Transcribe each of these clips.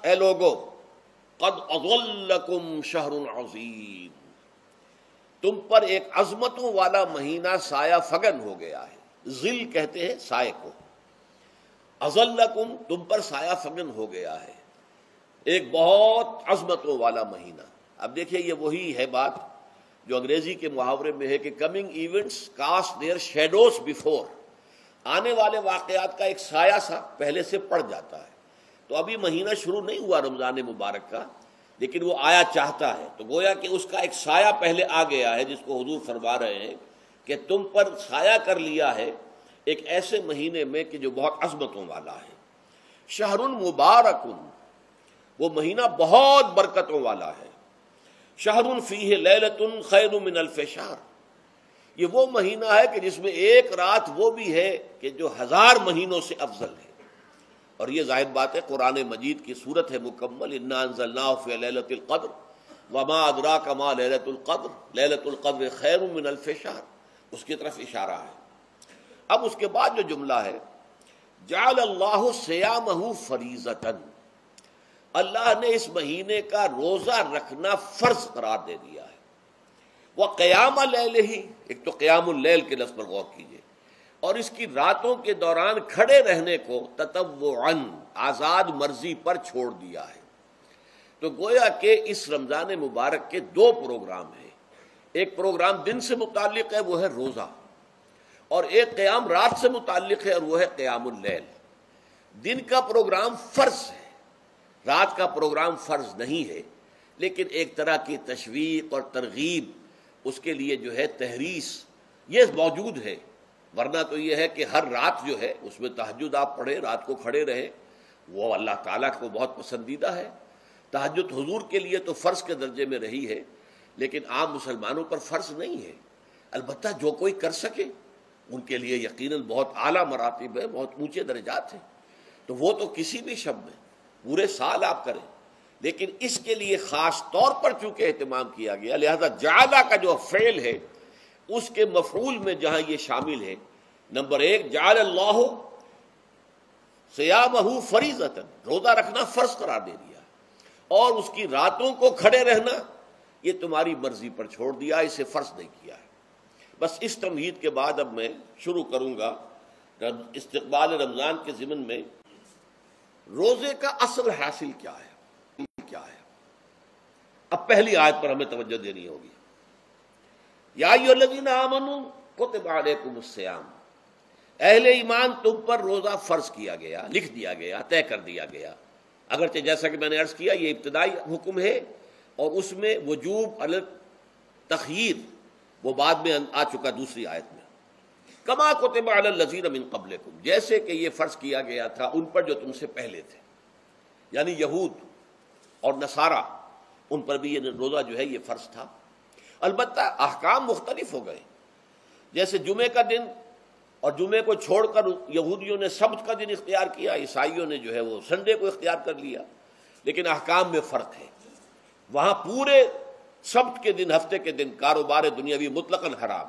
اے لوگو قد اضلکم شہر عظیم، تم پر ایک عظمتوں والا مہینہ سایہ فگن ہو گیا ہے۔ ظل کہتے ہیں سائے کو، اضلکم تم پر سایہ فگن ہو گیا ہے، ایک بہت عظمتوں والا مہینہ۔ اب دیکھیے یہ وہی ہے بات جو انگریزی کے محاورے میں ہے کہ coming events cast their shadows before, آنے والے واقعات کا ایک سایہ سا پہلے سے پڑ جاتا ہے۔ تو ابھی مہینہ شروع نہیں ہوا رمضان مبارک کا، لیکن وہ آیا چاہتا ہے، تو گویا کہ اس کا ایک سایہ پہلے آ گیا ہے، جس کو حضور فرما رہے ہیں کہ تم پر سایہ کر لیا ہے ایک ایسے مہینے میں کہ جو بہت عظمتوں والا ہے۔ شہر مبارک، وہ مہینہ بہت برکتوں والا ہے۔ شہر فیہ لیلۃ خیر من الف شہر، یہ وہ مہینہ ہے کہ جس میں ایک رات وہ بھی ہے کہ جو 1000 مہینوں سے افضل ہے۔ اور یہ ظاہر بات ہے قرآن مجید کی صورت ہے مکمل، انا انزلناہ فی لیلۃ القدر وما ادراک ما لیلۃ القدر لیلۃ القدر خیر من الف شہر، اس کی طرف اشارہ ہے۔ اب اس کے بعد جو جملہ ہے جعل اللہ صیامہ فریضۃ، اللہ نے اس مہینے کا روزہ رکھنا فرض قرار دے دیا ہے۔ وقیام لیلہ، ایک تو قیام اللیل کے لفظ پر غور کیجیے، اور اس کی راتوں کے دوران کھڑے رہنے کو تطوعاً آزاد مرضی پر چھوڑ دیا ہے۔ تو گویا کہ اس رمضان مبارک کے 2 پروگرام ہیں، ایک پروگرام دن سے متعلق ہے وہ ہے روزہ، اور ایک قیام رات سے متعلق ہے اور وہ ہے قیام اللیل۔ دن کا پروگرام فرض ہے، رات کا پروگرام فرض نہیں ہے، لیکن ایک طرح کی تشویق اور ترغیب، اس کے لیے جو ہے تحریص یہ موجود ہے۔ ورنہ تو یہ ہے کہ ہر رات جو ہے اس میں تہجد آپ پڑھیں، رات کو کھڑے رہیں، وہ اللہ تعالیٰ کو بہت پسندیدہ ہے۔ تہجد حضور کے لیے تو فرض کے درجے میں رہی ہے، لیکن عام مسلمانوں پر فرض نہیں ہے۔ البتہ جو کوئی کر سکے ان کے لیے یقیناً بہت اعلیٰ مراتب ہے، بہت اونچے درجات ہیں، تو وہ تو کسی بھی شب میں پورے سال آپ کریں، لیکن اس کے لیے خاص طور پر چونکہ اہتمام کیا گیا، لہذا جعلہ کا جو فعل ہے اس کے مفعول میں جہاں یہ شامل ہے، نمبر 1 جعل اللہ صیامہ فریضۃ، روزہ رکھنا فرض قرار دے دیا، اور اس کی راتوں کو کھڑے رہنا یہ تمہاری مرضی پر چھوڑ دیا، اسے فرض نہیں کیا ہے۔ بس اس تمہید کے بعد اب میں شروع کروں گا استقبال رمضان کے ضمن میں روزے کا اصل حاصل کیا ہے۔ اب پہلی آیت پر ہمیں توجہ دینی ہوگی، یا ایھا الذین آمنوا کتب علیکم الصیام، اہل ایمان تم پر روزہ فرض کیا گیا، لکھ دیا گیا، طے کر دیا گیا۔ اگرچہ جیسا کہ میں نے عرض کیا یہ ابتدائی حکم ہے، اور اس میں وجوب علی تخییر وہ بعد میں آ چکا دوسری آیت میں۔ کما کتب علی الذین من قبلکم، جیسے کہ یہ فرض کیا گیا تھا ان پر جو تم سے پہلے تھے، یعنی یہود اور نصارہ، ان پر بھی یہ روزہ جو ہے یہ فرض تھا۔ البتہ احکام مختلف ہو گئے، جیسے جمعے کا دن، اور جمعے کو چھوڑ کر یہودیوں نے سبت کا دن اختیار کیا، عیسائیوں نے جو ہے وہ سنڈے کو اختیار کر لیا، لیکن احکام میں فرق ہے۔ وہاں پورے سبت کے دن، ہفتے کے دن کاروبار دنیاوی مطلقاً حرام،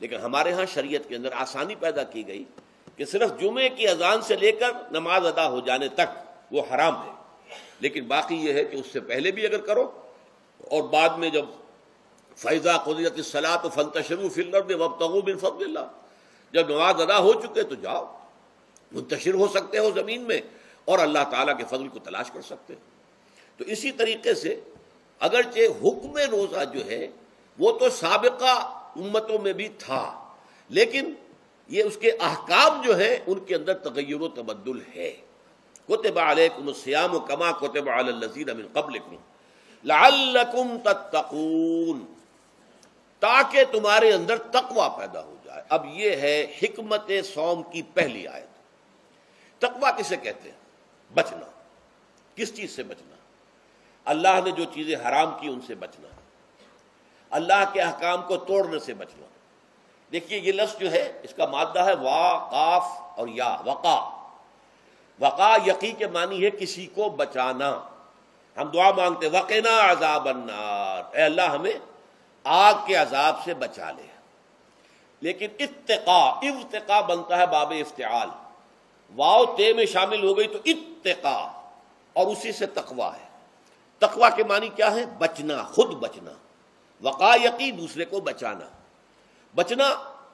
لیکن ہمارے ہاں شریعت کے اندر آسانی پیدا کی گئی کہ صرف جمعے کی اذان سے لے کر نماز ادا ہو جانے تک وہ حرام ہے، لیکن باقی یہ ہے کہ اس سے پہلے بھی اگر کرو، اور بعد میں جب فَإِذَا قُضِيَتِ الصَّلَاةُ فَانتَشِرُوا فِي الْأَرْضِ وَابْتَغُوا مِن فَضْلِ اللَّهِ، جب نماز ادا ہو چکے تو جاؤ، منتشر ہو سکتے ہو زمین میں، اور اللہ تعالیٰ کے فضل کو تلاش کر سکتے ہو۔ تو اسی طریقے سے اگرچہ حکم روزہ جو ہے وہ تو سابقہ امتوں میں بھی تھا، لیکن یہ اس کے احکام جو ہیں ان کے اندر تغیر و تبدل ہے۔ کتب علیکم الصیام کما کتب علی الذین من قبلکم لعلکم تتقون، تاکہ تمہارے اندر تقوی پیدا ہو جائے۔ اب یہ ہے حکمت صوم کی پہلی آیت۔ تقوی کسے کہتے ہیں؟ بچنا۔ کس چیز سے بچنا؟ اللہ نے جو چیزیں حرام کی ان سے بچنا، اللہ کے احکام کو توڑنے سے بچنا۔ دیکھیے یہ لفظ جو ہے اس کا مادہ ہے وا، قاف اور یا، وقا۔ وقا یقی کے معنی ہے کسی کو بچانا۔ ہم دعا مانگتے وقنا عذاب النار، اے اللہ ہمیں آگ کے عذاب سے بچا لے، لیکن ارتقا بنتا ہے باب افتعال، واو تے میں شامل ہو گئی تو اتقا، اور اسی سے تقوی ہے۔ تقوی کے معنی کیا ہے؟ بچنا، خود بچنا، وقایقی دوسرے کو بچانا۔ بچنا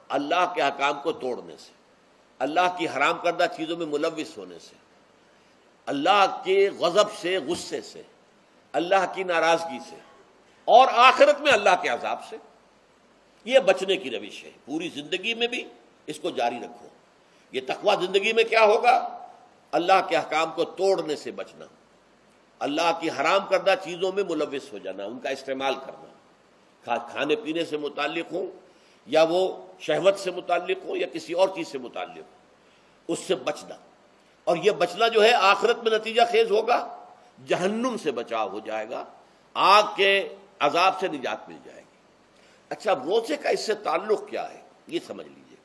اللہ کے احکام کو توڑنے سے، اللہ کی حرام کردہ چیزوں میں ملوث ہونے سے، اللہ کے غضب سے، غصے سے، اللہ کی ناراضگی سے، اور آخرت میں اللہ کے عذاب سے۔ یہ بچنے کی روش ہے، پوری زندگی میں بھی اس کو جاری رکھو۔ یہ تقوی زندگی میں کیا ہوگا؟ اللہ کے احکام کو توڑنے سے بچنا، اللہ کی حرام کردہ چیزوں میں ملوث ہو جانا، ان کا استعمال کرنا، کھانے پینے سے متعلق ہوں یا وہ شہوت سے متعلق ہو یا کسی اور چیز سے متعلق ہو، اس سے بچنا۔ اور یہ بچنا جو ہے آخرت میں نتیجہ خیز ہوگا، جہنم سے بچاؤ ہو جائے گا، آگ کے عذاب سے نجات مل جائے گی۔ اچھا، اب روزے کا اس سے تعلق کیا ہے یہ سمجھ لیجئے۔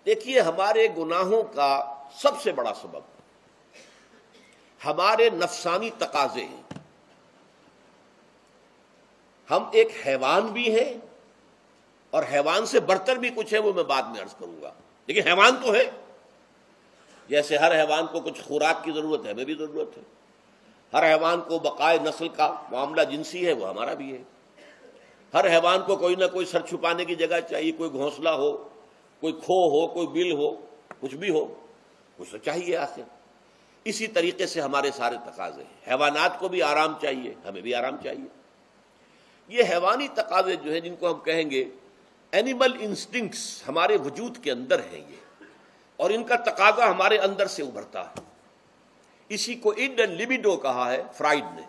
دیکھیے، ہمارے گناہوں کا سب سے بڑا سبب ہمارے نفسانی تقاضے ہیں۔ ہم ایک حیوان بھی ہیں، اور حیوان سے برتر بھی کچھ ہے، وہ میں بعد میں عرض کروں گا، لیکن حیوان تو ہے۔ جیسے ہر حیوان کو کچھ خوراک کی ضرورت ہے، ہمیں بھی ضرورت ہے۔ ہر حیوان کو بقائے نسل کا معاملہ جنسی ہے، وہ ہمارا بھی ہے۔ ہر حیوان کو کوئی نہ کوئی سر چھپانے کی جگہ چاہیے، کوئی گھونسلہ ہو، کوئی کھو ہو، کوئی بل ہو، کچھ بھی ہو، کچھ تو چاہیے آخر۔ اسی طریقے سے ہمارے سارے تقاضے ہیں۔ حیوانات کو بھی آرام چاہیے، ہمیں بھی آرام چاہیے۔ یہ حیوانی تقاضے جو ہیں، جن کو ہم کہیں گے اینیمل انسٹنکٹس، ہمارے وجود کے اندر ہیں یہ، اور ان کا تقاضا ہمارے اندر سے ابھرتا ہے۔ اسی کو اڈ اینڈ لیبیڈو کہا ہے فرائڈ نے۔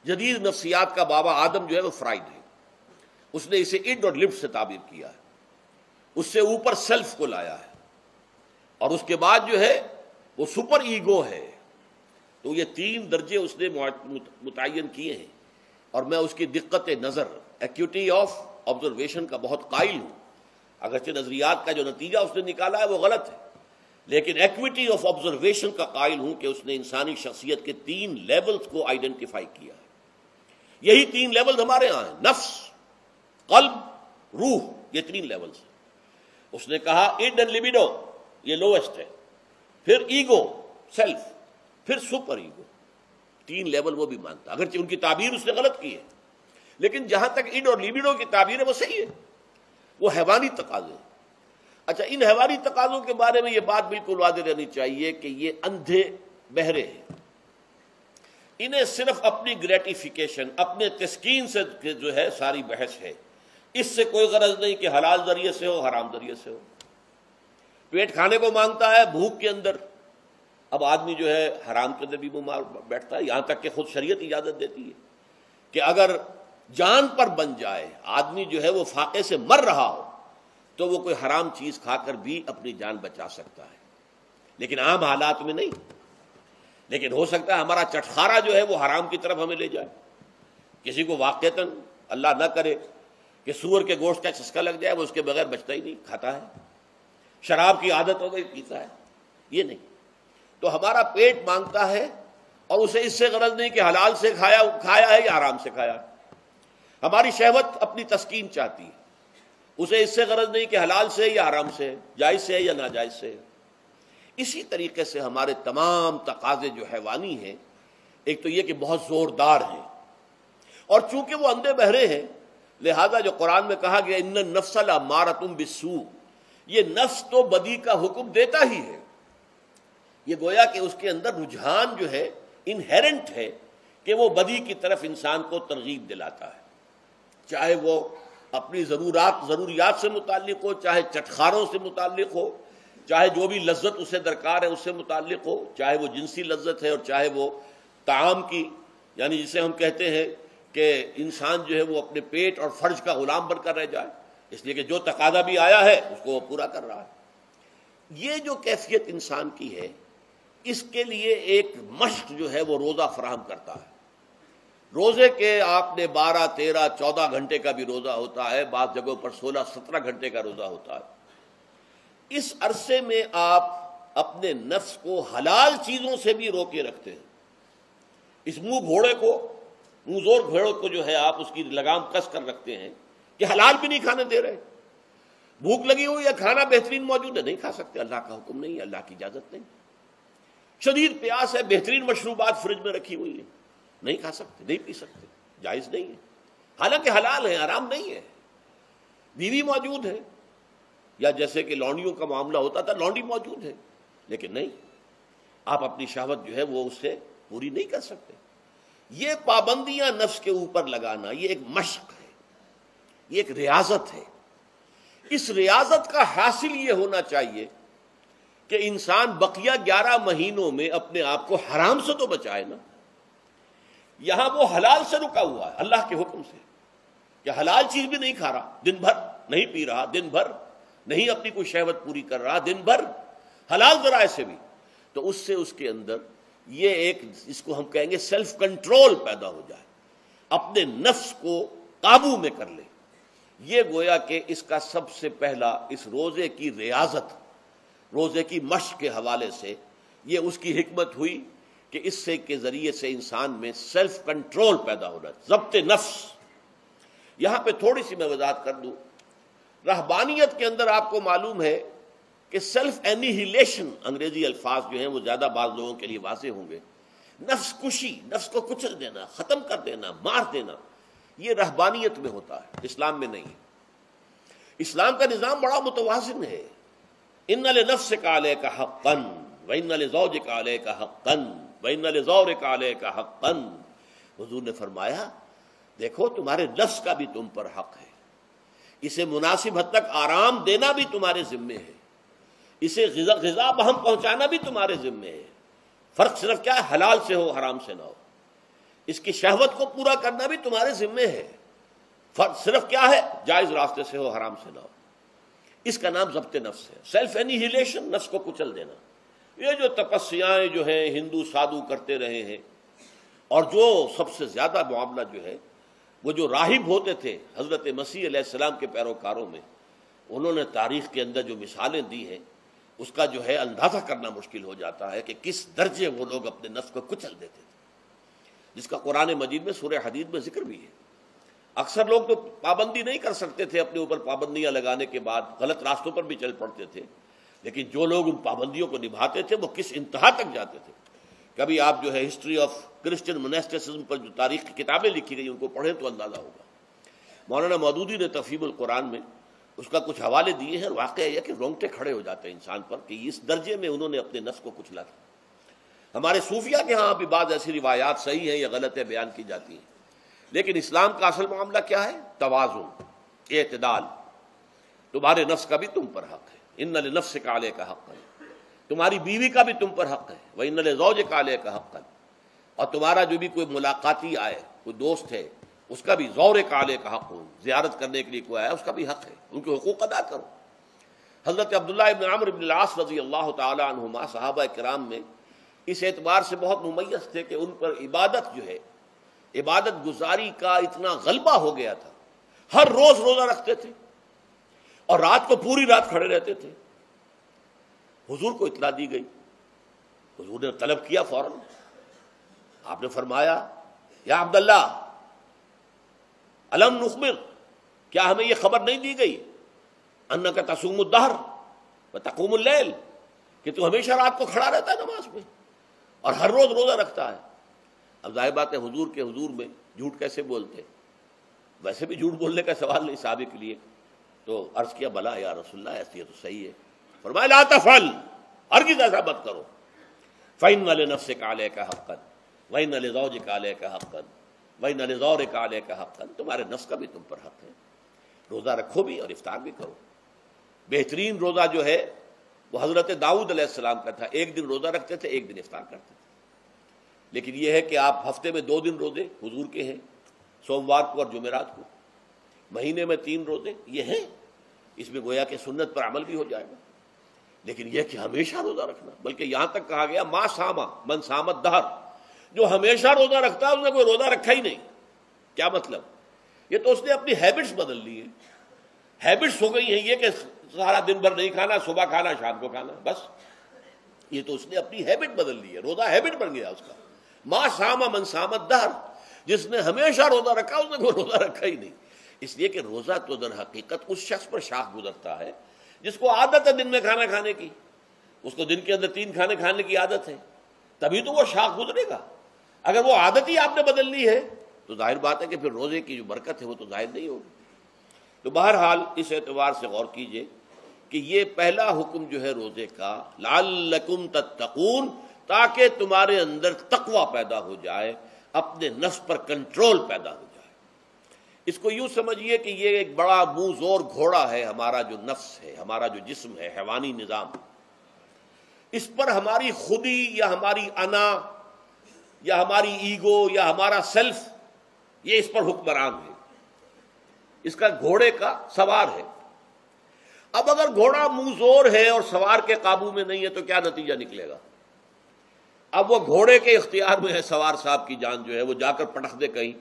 جدید نفسیات کا بابا آدم جو ہے وہ فرائڈ ہے، اس نے اسے اڈ اور لب سے تعبیر کیا ہے، اس سے اوپر سیلف کو لایا ہے، اور اس کے بعد جو ہے وہ سپر ایگو ہے۔ تو یہ تین درجے اس نے متعین کیے ہیں، اور میں اس کی دقت نظر، ایکیوٹی آف آبزرویشن کا بہت قائل ہوں۔ اگرچہ نظریات کا جو نتیجہ اس نے نکالا ہے وہ غلط ہے، لیکن ایکویٹی آف آبزرویشن کا قائل ہوں کہ اس نے انسانی شخصیت کے تین لیولز کو آئیڈینٹیفائی کیا ہے۔ یہی تین لیولز ہمارے ہاں ہیں، نفس، قلب، روح، یہ تین لیولز ہیں۔ اس نے کہا اڈ اینڈ لیبیڈو یہ لویسٹ ہے، پھر ایگو، سیلف، پھر سپر ایگو۔ تین لیول وہ بھی مانتا، اگرچہ ان کی تعبیر اس نے غلط کی ہے، لیکن جہاں تک اڈ اور لیبیڈو کی تعبیر ہے وہ صحیح ہے، وہ حیوانی تقاضے ہیں۔ اچھا، ان حیوانی تقاضوں کے بارے میں یہ بات بالکل واضح رہنی چاہیے کہ یہ اندھے بہرے ہیں۔ انہیں صرف اپنی گریٹیفیکیشن، اپنے تسکین سے جو ہے ساری بحث ہے، اس سے کوئی غرض نہیں کہ حلال ذریعے سے ہو، حرام ذریعے سے ہو۔ پیٹ کھانے کو مانگتا ہے بھوک کے اندر، اب آدمی جو ہے حرام کے اندر بھی بیمار بیٹھتا ہے، یہاں تک کہ خود شریعت اجازت دیتی ہے کہ اگر جان پر بن جائے، آدمی جو ہے وہ فاقے سے مر رہا ہو، تو وہ کوئی حرام چیز کھا کر بھی اپنی جان بچا سکتا ہے، لیکن عام حالات میں نہیں۔ لیکن ہو سکتا ہے ہمارا چٹخارا جو ہے وہ حرام کی طرف ہمیں لے جائے۔ کسی کو واقعتاً اللہ نہ کرے کہ سور کے گوشت کا چسکا لگ جائے، وہ اس کے بغیر بچتا ہی نہیں، کھاتا ہے۔ شراب کی عادت ہو گئی، پیتا ہے، یہ نہیں۔ تو ہمارا پیٹ مانگتا ہے، اور اسے اس سے غرض نہیں کہ حلال سے کھایا ہے یا حرام سے کھایا ہے۔ ہماری شہوت اپنی تسکین چاہتی ہے، اسے اس سے غرض نہیں کہ حلال سے یا حرام سے، جائز سے یا ناجائز سے۔ اسی طریقے سے ہمارے تمام تقاضے جو حیوانی ہیں، ایک تو یہ کہ بہت زوردار ہیں، اور چونکہ وہ اندھے بہرے ہیں، لہذا جو قرآن میں کہا گیا ان النفس لامارۃ بالسوء، یہ نفس تو بدی کا حکم دیتا ہی ہے۔ یہ گویا کہ اس کے اندر رجحان جو ہے انہیرنٹ ہے کہ وہ بدی کی طرف انسان کو ترغیب دلاتا ہے، چاہے وہ اپنی ضروریات سے متعلق ہو، چاہے چٹخاروں سے متعلق ہو، چاہے جو بھی لذت اسے درکار ہے اس سے متعلق ہو، چاہے وہ جنسی لذت ہے اور چاہے وہ طعام کی، یعنی جسے ہم کہتے ہیں کہ انسان جو ہے وہ اپنے پیٹ اور فرج کا غلام بن کر رہ جائے، اس لیے کہ جو تقاضا بھی آیا ہے اس کو وہ پورا کر رہا ہے۔ یہ جو کیفیت انسان کی ہے، اس کے لیے ایک مشق جو ہے وہ روزہ فراہم کرتا ہے۔ روزے کے آپ نے 12، 13، 14 گھنٹے کا بھی روزہ ہوتا ہے، بعض جگہوں پر 16، 17 گھنٹے کا روزہ ہوتا ہے۔ اس عرصے میں آپ اپنے نفس کو حلال چیزوں سے بھی روکے رکھتے ہیں۔ اس منہ زور گھوڑے کو جو ہے آپ اس کی لگام کس کر رکھتے ہیں کہ حلال بھی نہیں کھانے دے رہے۔ بھوک لگی ہوئی یا کھانا بہترین موجود ہے، نہیں کھا سکتے، اللہ کا حکم نہیں، اللہ کی اجازت نہیں۔ شدید پیاس ہے، بہترین مشروبات فریج میں رکھی ہوئی ہے، نہیں کھا سکتے، نہیں پی سکتے، جائز نہیں ہے، حالانکہ حلال ہے، حرام نہیں ہے۔ بیوی موجود ہے، یا جیسے کہ لونڈیوں کا معاملہ ہوتا تھا، لونڈی موجود ہے، لیکن نہیں، آپ اپنی شہوت جو ہے وہ اس سے پوری نہیں کر سکتے۔ یہ پابندیاں نفس کے اوپر لگانا، یہ ایک مشق ہے، یہ ایک ریاضت ہے۔ اس ریاضت کا حاصل یہ ہونا چاہیے کہ انسان بقیہ 11 مہینوں میں اپنے آپ کو حرام سے تو بچائے نا۔ یہاں وہ حلال سے رکا ہوا ہے اللہ کے حکم سے، کہ حلال چیز بھی نہیں کھا رہا، دن بھر نہیں پی رہا، دن بھر نہیں اپنی کوئی شہوت پوری کر رہا، دن بھر حلال ذرائع سے بھی، تو اس سے اس کے اندر یہ ایک، اس کو ہم کہیں گے سیلف کنٹرول پیدا ہو جائے، اپنے نفس کو قابو میں کر لے۔ یہ گویا کہ اس کا سب سے پہلا، اس روزے کی ریاضت، روزے کی مشق کے حوالے سے یہ اس کی حکمت ہوئی کہ اس سے کے ذریعے سے انسان میں سیلف کنٹرول پیدا ہو رہا ہے، ضبط نفس۔ یہاں پہ تھوڑی سی میں وضاحت کر دوں، رہبانیت کے اندر آپ کو معلوم ہے کہ سیلف اینیہیلیشن، انگریزی الفاظ جو ہیں وہ زیادہ بعض لوگوں کے لیے واضح ہوں گے، نفس کشی، نفس کو کچل دینا، ختم کر دینا، مار دینا، یہ رہبانیت میں ہوتا ہے، اسلام میں نہیں ہے۔ اسلام کا نظام بڑا متوازن ہے۔ ان لنفسک علیک حقا وان لزوجک علیک حقا وان لزورک علیک حقا۔ حضور نے فرمایا دیکھو تمہارے نفس کا بھی تم پر حق ہے، اسے مناسب حد تک آرام دینا بھی تمہارے ذمے ہے، اسے غذا بہم پہنچانا بھی تمہارے ذمے ہے۔ فرق صرف کیا ہے، حلال سے ہو، حرام سے نہ ہو۔ اس کی شہوت کو پورا کرنا بھی تمہارے ذمے ہے، فرق صرف کیا ہے، جائز راستے سے ہو، حرام سے نہ ہو۔ اس کا نام ضبط نفس ہے، سیلف اینیہیلیشن، نفس کو کچل دینا۔ یہ جو تپسیاں جو ہیں ہندو سادھو کرتے رہے ہیں، اور جو سب سے زیادہ معاملہ جو ہے وہ جو راہب ہوتے تھے حضرت مسیح علیہ السلام کے پیروکاروں میں، انہوں نے تاریخ کے اندر جو مثالیں دی ہیں اس کا جو ہے اندازہ کرنا مشکل ہو جاتا ہے کہ کس درجے وہ لوگ اپنے نفس کو کچل دیتے تھے، جس کا قرآن مجید میں سورہ حدید میں ذکر بھی ہے۔ اکثر لوگ تو پابندی نہیں کر سکتے تھے، اپنے اوپر پابندیاں لگانے کے بعد غلط راستوں پر بھی چل پڑتے تھے، لیکن جو لوگ ان پابندیوں کو نبھاتے تھے وہ کس انتہا تک جاتے تھے۔ کبھی آپ جو ہے ہسٹری آف کرسچن مناسٹسزم پر جو تاریخ کی کتابیں لکھی گئی ان کو پڑھیں تو اندازہ ہوگا۔ مولانا مودودی نے تفہیم القرآن میں اس کا کچھ حوالے دیے ہیں، اور واقعہ یہ کہ رونگٹے کھڑے ہو جاتے ہیں انسان پر کہ اس درجے میں انہوں نے اپنے نفس کو کچلا تھا۔ ہمارے صوفیہ کے ہاں بھی بعض ایسی روایات صحیح ہیں یا غلط ہے بیان کی جاتی ہیں، لیکن اسلام کا اصل معاملہ کیا ہے، توازن، اعتدال۔ تمہارے نفس کا بھی تم پر حق ہے، ان لنفسک علیک حقا، تمہاری بیوی کا بھی تم پر حق ہے، وَإِنَّ لِزَوْجِكَ عَلَيْكَ حَقًّا، اور تمہارا جو بھی کوئی ملاقاتی آئے، کوئی دوست ہے، اس کا بھی زورک علیک حق، زیارت کرنے کے لیے کوئی آیا اس کا بھی حق ہے، ان کے حقوق ادا کرو۔ حضرت عبداللہ ابن عمرو بن العاص رضی اللہ تعالی عنہما صحابہ کرام میں اس اعتبار سے بہت ممیز تھے کہ ان پر عبادت جو ہے، عبادت گزاری کا اتنا غلبہ ہو گیا تھا، ہر روز روزہ رکھتے تھے اور رات کو پوری رات کھڑے رہتے تھے۔ حضور کو اطلاع دی گئی، حضور نے طلب کیا فوراً، آپ نے فرمایا یا عبداللہ الم نخبر، کیا ہمیں یہ خبر نہیں دی گئی انک تصوم الدہر وتقوم اللیل، کہ تو ہمیشہ رات کو کھڑا رہتا ہے نماز میں اور ہر روز روزہ رکھتا ہے۔ اب ظاہر بات ہے حضور کے حضور میں جھوٹ کیسے بولتے، ویسے بھی جھوٹ بولنے کا سوال نہیں صحابہ کے لیے، تو عرض کیا بلا یا رسول اللہ ایسی ہے تو صحیح ہے۔ فرمایا لا تفعل، ہرگز ایسا مت کرو، فإن لنفسك عليك حقا وإن لزوجك عليك حقا وإن لزورك عليك حقا، تمہارے نفس کا بھی تم پر حق ہے، روزہ رکھو بھی اور افطار بھی کرو۔ بہترین روزہ جو ہے وہ حضرت داؤد علیہ السلام کا تھا، ایک دن روزہ رکھتے تھے، ایک دن افطار کرتے تھے۔ لیکن یہ ہے کہ آپ ہفتے میں 2 دن روزے حضور کے ہیں، سوموار کو اور جمعرات کو، مہینے میں 3 روزے یہ ہیں، اس میں گویا کہ سنت پر عمل بھی ہو جائے گا۔ لیکن یہ کہ ہمیشہ روزہ رکھنا، بلکہ یہاں تک کہا گیا ما ساما من سامت دہر، جو ہمیشہ روزہ رکھتا ہے اس نے کوئی روزہ رکھا ہی نہیں۔ کیا مطلب؟ یہ تو اس نے اپنی ہیبٹس بدل لی ہیں، ہیبٹس ہو گئی ہیں یہ کہ سارا دن بھر نہیں کھانا، صبح کھانا شام کو کھانا، بس یہ تو اس نے اپنی ہیبٹ بدل لی ہے، روزہ ہیبٹ بن گیا اس کا۔ ما ساما من سامت دہر، جس نے ہمیشہ روزہ رکھا اس نے کوئی روزہ رکھا ہی نہیں۔ اس لیے کہ روزہ تو در حقیقت اس شخص پر شاخ گزرتا ہے جس کو عادت ہے دن میں کھانا کھانے کی، اس کو دن کے اندر 3 کھانے کھانے کی عادت ہے، تبھی تو وہ شاخ گزرے گا. اگر وہ عادت ہی آپ نے بدل لی ہے تو ظاہر بات ہے کہ پھر روزے کی جو برکت ہے وہ تو ظاہر نہیں ہوگی. تو بہرحال اس اعتبار سے غور کیجئے کہ یہ پہلا حکم جو ہے روزے کا، لعلکم تتقون، تاکہ تمہارے اندر تقوی پیدا ہو جائے، اپنے نفس پر کنٹرول پیدا ہو جائے. اس کو یوں سمجھیے کہ یہ ایک بڑا منہ زور گھوڑا ہے، ہمارا جو نفس ہے، ہمارا جو جسم ہے، حیوانی نظام. اس پر ہماری خودی یا ہماری انا یا ہماری ایگو یا ہمارا سیلف، یہ اس پر حکمران ہے، اس کا گھوڑے کا سوار ہے. اب اگر گھوڑا منہ زور ہے اور سوار کے قابو میں نہیں ہے تو کیا نتیجہ نکلے گا؟ اب وہ گھوڑے کے اختیار میں ہے، سوار صاحب کی جان جو ہے وہ جا کر پٹخ دے کہیں،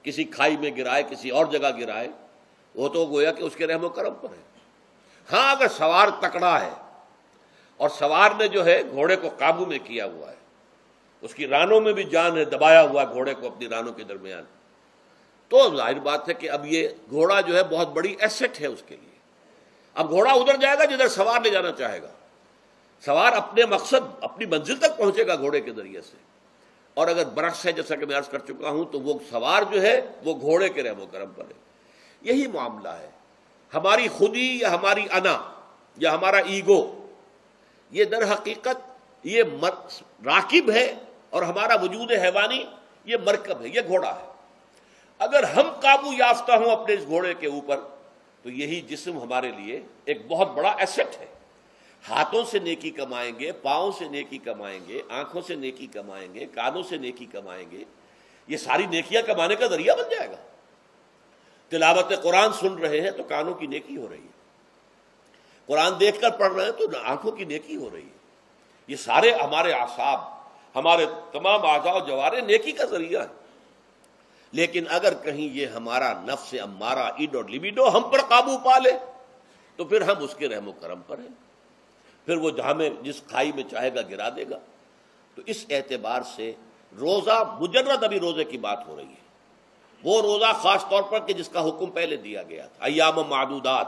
کسی کھائی میں گرائے، کسی اور جگہ گرائے، وہ تو گویا کہ اس کے رحم و کرم پر ہے. ہاں اگر سوار تکڑا ہے اور سوار نے جو ہے گھوڑے کو قابو میں کیا ہوا ہے، اس کی رانوں میں بھی جان ہے، دبایا ہوا گھوڑے کو اپنی رانوں کے درمیان، تو ظاہر بات ہے کہ اب یہ گھوڑا جو ہے بہت بڑی ایسٹ ہے اس کے لیے. اب گھوڑا ادھر جائے گا جدھر سوار لے جانا چاہے گا. سوار اپنے مقصد، اپنی منزل تک پہنچے گا گھوڑے کے ذریعے سے. اور اگر برعکس ہے، جیسا کہ میں عرض کر چکا ہوں، تو وہ سوار جو ہے وہ گھوڑے کے رحم و کرم پر ہے. یہی معاملہ ہے. ہماری خودی یا ہماری انا یا ہمارا ایگو، یہ در حقیقت یہ راکب ہے، اور ہمارا وجود حیوانی یہ مرکب ہے، یہ گھوڑا ہے. اگر ہم قابو یافتہ ہوں اپنے اس گھوڑے کے اوپر تو یہی جسم ہمارے لیے ایک بہت بڑا ایسٹ ہے. ہاتھوں سے نیکی کمائیں گے، پاؤں سے نیکی کمائیں گے، آنکھوں سے نیکی کمائیں گے، کانوں سے نیکی کمائیں گے، یہ ساری نیکیاں کمانے کا ذریعہ بن جائے گا. تلاوت قرآن سن رہے ہیں تو کانوں کی نیکی ہو رہی ہے، قرآن دیکھ کر پڑھ رہے ہیں تو آنکھوں کی نیکی ہو رہی ہے. یہ سارے ہمارے اعصاب، ہمارے تمام اعضاء و جوارے نیکی کا ذریعہ ہے. لیکن اگر کہیں یہ ہمارا نفس امارہ، ایڈ اور لیبیڈو ہم پر قابو پا لے تو پھر ہم اس کے رحم و کرم پر ہیں، پھر وہ ہمیں جس کھائی میں چاہے گا گرا دے گا. تو اس اعتبار سے روزہ مجرد، ابھی روزے کی بات ہو رہی ہے، وہ روزہ خاص طور پر کہ جس کا حکم پہلے دیا گیا تھا، ایام معدودات،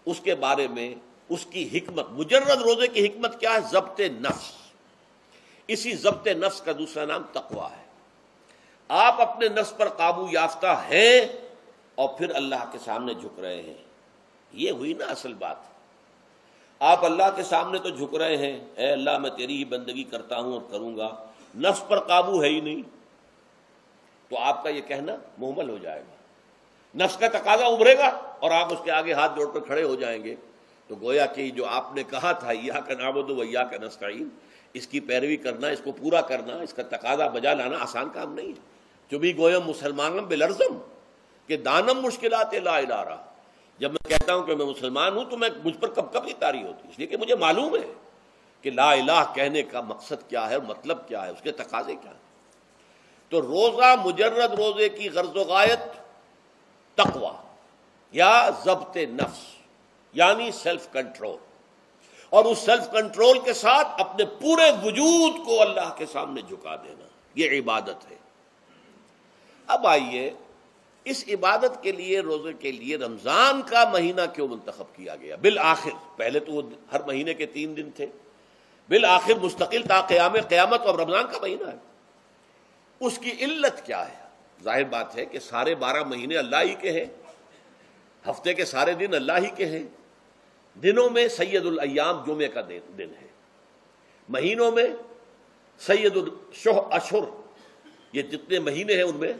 اس کے بارے میں اس کی حکمت، مجرد روزے کی حکمت کیا ہے؟ ضبط نفس. اسی ضبط نفس کا دوسرا نام تقویٰ ہے. آپ اپنے نفس پر قابو یافتہ ہیں اور پھر اللہ کے سامنے جھک رہے ہیں. یہ ہوئی نا اصل بات. آپ اللہ کے سامنے تو جھک رہے ہیں، اے اللہ میں تیری ہی بندگی کرتا ہوں اور کروں گا، نفس پر قابو ہے ہی نہیں، تو آپ کا یہ کہنا محمل ہو جائے گا. نفس کا تقاضا ابھرے گا اور آپ اس کے آگے ہاتھ جوڑ کر کھڑے ہو جائیں گے. تو گویا کہ جو آپ نے کہا تھا ایاک نعبد و ایاک نستعین، اس کی پیروی کرنا، اس کو پورا کرنا، اس کا تقاضا بجا لانا آسان کام نہیں ہے. چبھی گویم مسلمانم بلرزم کہ دانم مشکلات لا الہ رہا. جب میں کہتا ہوں کہ میں مسلمان ہوں تو مجھ پر کب کب یہ طاری ہوتی ہے، اس لیے کہ مجھے معلوم ہے کہ لا الہ کہنے کا مقصد کیا ہے، مطلب کیا ہے، اس کے تقاضے کیا ہیں. تو روزہ مجرد روزے کی غرض و غایت تقوی یا ضبط نفس، یعنی سیلف کنٹرول، اور اس سیلف کنٹرول کے ساتھ اپنے پورے وجود کو اللہ کے سامنے جھکا دینا، یہ عبادت ہے. اب آئیے اس عبادت کے لیے، روزے کے لیے رمضان کا مہینہ کیوں منتخب کیا گیا بالآخر؟ پہلے تو وہ ہر مہینے کے 3 دن تھے، بالآخر مستقل تا قیامت اور رمضان کا مہینہ ہے. اس کی علت کیا ہے؟ ظاہر بات ہے کہ سارے 12 مہینے اللہ ہی کے ہیں، ہفتے کے سارے دن اللہ ہی کے ہیں. دنوں میں سید الایام جمعے کا دن ہے، مہینوں میں سید الاشہر، یہ جتنے مہینے ہیں ان میں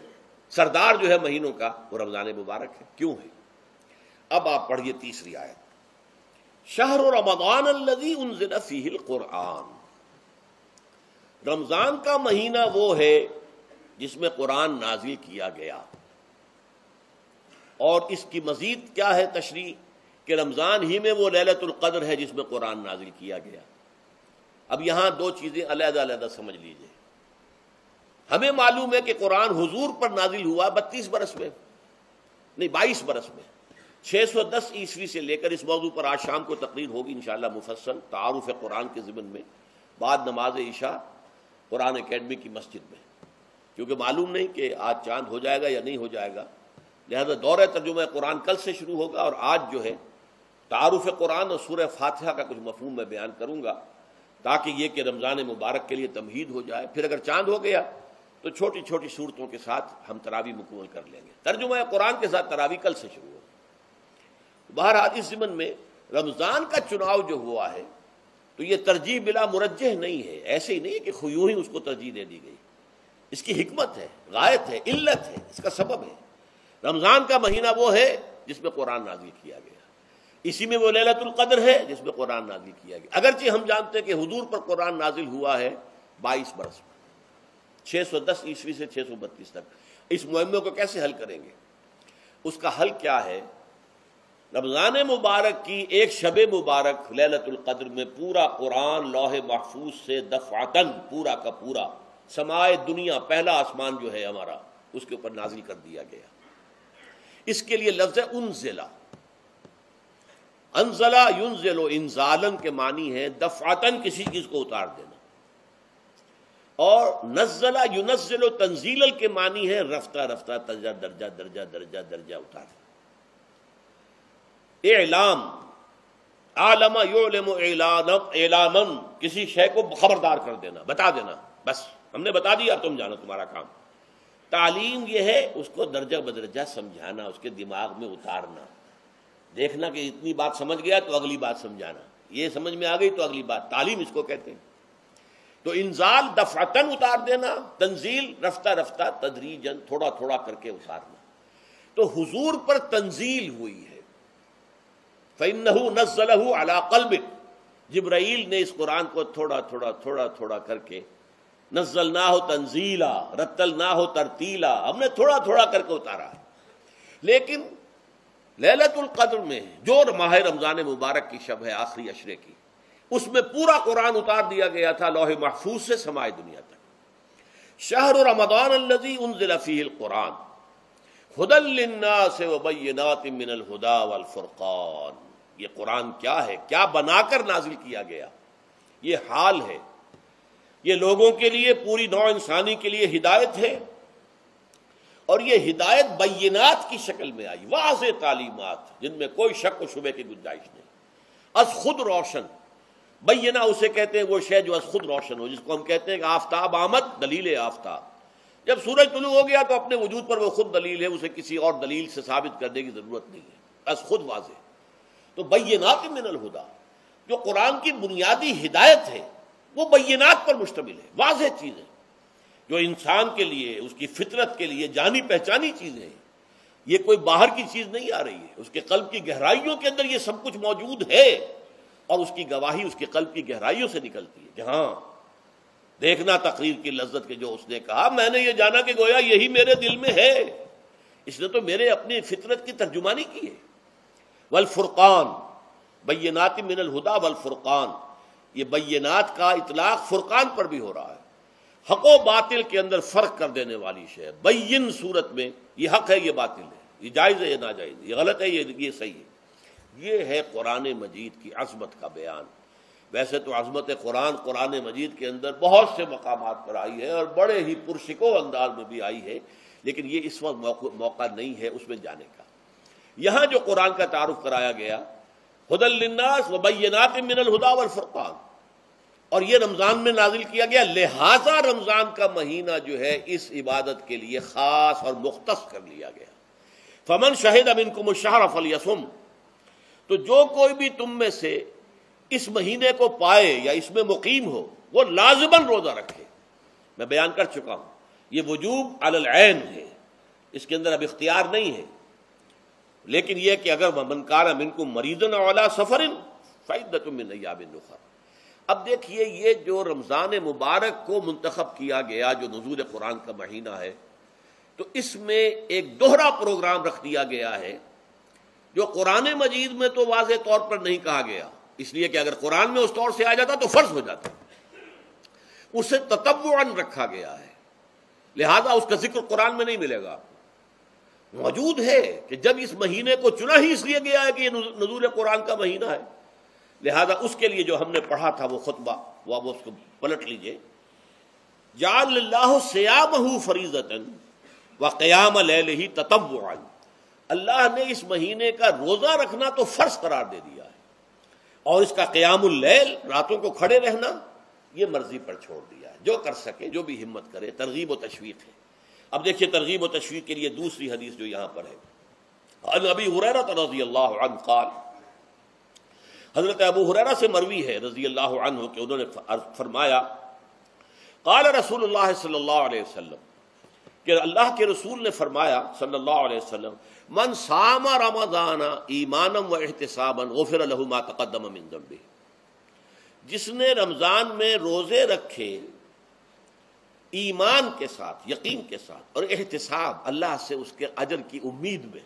سردار جو ہے مہینوں کا وہ رمضان مبارک ہے. کیوں ہے؟ اب آپ پڑھیے تیسری آیت، شہر رمضان الذی انزل فیہ القرآن. رمضان کا مہینہ وہ ہے جس میں قرآن نازل کیا گیا. اور اس کی مزید کیا ہے تشریح کہ رمضان ہی میں وہ لیلۃ القدر ہے جس میں قرآن نازل کیا گیا. اب یہاں 2 چیزیں علیحدہ علیحدہ سمجھ لیجئے. ہمیں معلوم ہے کہ قرآن حضور پر نازل ہوا 32 برس میں، نہیں 22 برس میں، 610 عیسوی سے لے کر اس موضوع پر آج شام کو تقریر ہوگی انشاءاللہ مفصل تعارف قرآن کے ضمن میں، بعد نماز عشاء قرآن اکیڈمی کی مسجد میں، کیونکہ معلوم نہیں کہ آج چاند ہو جائے گا یا نہیں ہو جائے گا. لہذا دورہ ترجمہ قرآن کل سے شروع ہوگا، اور آج جو ہے تعارف قرآن اور سورہ فاتحہ کا کچھ مفہوم میں بیان کروں گا تاکہ یہ کہ رمضان مبارک کے لیے تمہید ہو جائے. پھر اگر چاند ہو گیا تو چھوٹی چھوٹی صورتوں کے ساتھ ہم تراویح مکمل کر لیں گے. ترجمہ قرآن کے ساتھ تراویح کل سے شروع ہوگی. بہرحال اس ضمن میں رمضان کا چناؤ جو ہوا ہے تو یہ ترجیح بلا مرجح نہیں ہے، ایسے ہی نہیں ہے کہ یوں ہی اس کو ترجیح دے دی گئی. اس کی حکمت ہے، غایت ہے، علت ہے، اس کا سبب ہے. رمضان کا مہینہ وہ ہے جس میں قرآن نازل کیا گیا، اسی میں وہ لیلۃ القدر ہے جس میں قرآن نازل کیا گیا. اگرچہ ہم جانتے ہیں کہ حضور پر قرآن نازل ہوا ہے 22 برس میں، 610 عیسوی سے 632 تک. اس معمے کو کیسے حل کریں گے؟ اس کا حل کیا ہے؟ رمضان مبارک کی ایک شب مبارک لیلۃ القدر میں پورا قرآن لوح محفوظ سے دفعتاً پورا کا پورا سمائے دنیا، پہلا آسمان جو ہے ہمارا، اس کے اوپر نازل کر دیا گیا. اس کے لیے لفظ انزلہ، انزلہ ینزل انزالن کے معنی ہے دفعتاً کسی چیز کو اتار دینا، اور نزلہ ینزل تنزیلا کے معنی ہے رفتہ رفتہ درجہ درجہ درجہ درجہ درجہ اتارنا. اعلام، عالم یعلم اعلاما، کسی شے کو خبردار کر دینا، بتا دینا، بس ہم نے بتا دیا اب تم جانو، تمہارا کام. تعلیم یہ ہے اس کو درجہ بدرجہ سمجھانا، اس کے دماغ میں اتارنا، دیکھنا کہ اتنی بات سمجھ گیا تو اگلی بات سمجھانا، یہ سمجھ میں آ گئی تو اگلی بات. تعلیم اس کو کہتے ہیں. تو انزال دفعتاً اتار دینا، تنزیل رفتہ رفتہ تدریجاً تھوڑا تھوڑا کر کے اتارنا. تو حضور پر تنزیل ہوئی ہے. فَإِنَّهُ نَزَّلَهُ عَلَىٰ قَلْبِكَ، جبرائیل نے اس قرآن کو تھوڑا تھوڑا تھوڑا تھوڑا کر کے نزلناہ تنزیلا، رتلناہ ترتیلا، ہم نے تھوڑا تھوڑا کر کے اتارا. لیکن لیلۃ القدر میں جو ماہ رمضان مبارک کی شب ہے آخری عشرے کی، اس میں پورا قرآن اتار دیا گیا تھا لوح محفوظ سے سمائے دنیا تک. شہر رمضان الذی انزل فیہ القرآن ھدی للناس وبینات من الھدی والفرقان. یہ قرآن کیا ہے، کیا بنا کر نازل کیا گیا؟ یہ حال ہے، یہ لوگوں کے لیے، پوری نوع انسانی کے لیے ہدایت ہے. اور یہ ہدایت بینات کی شکل میں آئی، واضح تعلیمات جن میں کوئی شک و شبے کی گنجائش نہیں. از خود روشن، بینہ اسے کہتے ہیں وہ شے جو از خود روشن ہو، جس کو ہم کہتے ہیں کہ آفتاب آمد، دلیل آفتاب. جب سورج طلوع ہو گیا تو اپنے وجود پر وہ خود دلیل ہے، اسے کسی اور دلیل سے ثابت کرنے کی ضرورت نہیں ہے، از خود واضح. تو بینات من الہدی، جو قرآن کی بنیادی ہدایت ہے وہ بینات پر مشتمل ہے، واضح چیزیں جو انسان کے لیے، اس کی فطرت کے لیے جانی پہچانی چیزیں ہیں. یہ کوئی باہر کی چیز نہیں آ رہی ہے، اس کے قلب کی گہرائیوں کے اندر یہ سب کچھ موجود ہے، اور اس کی گواہی اس کے قلب کی گہرائیوں سے نکلتی ہے. جہاں دیکھنا تقریر کی لذت کے جو اس نے کہا، میں نے یہ جانا کہ گویا یہی میرے دل میں ہے، اس نے تو میرے اپنی فطرت کی ترجمانی کی ہے. والفرقان، بینات من الہدی والفرقان، یہ بینات کا اطلاق فرقان پر بھی ہو رہا ہے، حق و باطل کے اندر فرق کر دینے والی شے. بین صورت میں یہ حق ہے، یہ باطل ہے، یہ جائز ہے، یہ ناجائز ہے، یہ غلط ہے، یہ صحیح ہے. یہ ہے قرآن مجید کی عظمت کا بیان. ویسے تو عظمت قرآن مجید کے اندر بہت سے مقامات پر آئی ہے اور بڑے ہی پرشکو انداز میں بھی آئی ہے، لیکن یہ اس وقت موقع نہیں ہے اس میں جانے کا. یہاں جو قرآن کا تعارف کرایا گیا، ھدی للناس وبینات من الھدی والفرقان، اور یہ رمضان میں نازل کیا گیا، لہذا رمضان کا مہینہ جو ہے اس عبادت کے لیے خاص اور مختص کر لیا گیا. فمن شہد منکم الشہر فلیصم، تو جو کوئی بھی تم میں سے اس مہینے کو پائے یا اس میں مقیم ہو وہ لازماً روزہ رکھے. میں بیان کر چکا ہوں یہ وجوب علی العین ہے، اس کے اندر اب اختیار نہیں ہے، لیکن یہ کہ اگر من کان منکم مریضا او علی سفر فعدۃ من ایام اخر. اب دیکھیے یہ جو رمضان مبارک کو منتخب کیا گیا جو نزول قرآن کا مہینہ ہے، تو اس میں ایک دوہرا پروگرام رکھ دیا گیا ہے جو قرآن مجید میں تو واضح طور پر نہیں کہا گیا، اس لیے کہ اگر قرآن میں اس طور سے آ جاتا تو فرض ہو جاتا، اسے تطوعاً رکھا گیا ہے، لہذا اس کا ذکر قرآن میں نہیں ملے گا. موجود ہے کہ جب اس مہینے کو چنا ہی اس لیے گیا ہے کہ یہ نزول قرآن کا مہینہ ہے، لہذا اس کے لیے جو ہم نے پڑھا تھا وہ خطبہ، وہ اب اس کو پلٹ لیجئے. جعل اللہ صیامہ فریضۃ وقیام لیلہ تطوعا، اللہ نے اس مہینے کا روزہ رکھنا تو فرض قرار دے دیا ہے، اور اس کا قیام اللیل، راتوں کو کھڑے رہنا، یہ مرضی پر چھوڑ دیا ہے، جو کر سکے، جو بھی ہمت کرے، ترغیب و تشویق ہے۔ اب دیکھیے ترغیب و تشویق کے لیے دوسری حدیث جو یہاں پر ہے، عن ابی ہریرہ رضی اللہ عنہ قال، حضرت ابو ہریرہ سے مروی ہے رضی اللہ عنہ کہ انہوں نے فرمایا، قال رسول اللہ صلی اللہ علیہ وسلم، کہ اللہ کے رسول نے فرمایا صلی اللہ علیہ وسلم، من صام رمضان ایمانا و احتسابا غفر له ما تقدم من ذنبه، جس نے رمضان میں روزے رکھے ایمان کے ساتھ، یقین کے ساتھ، اور احتساب، اللہ سے اس کے اجر کی امید میں،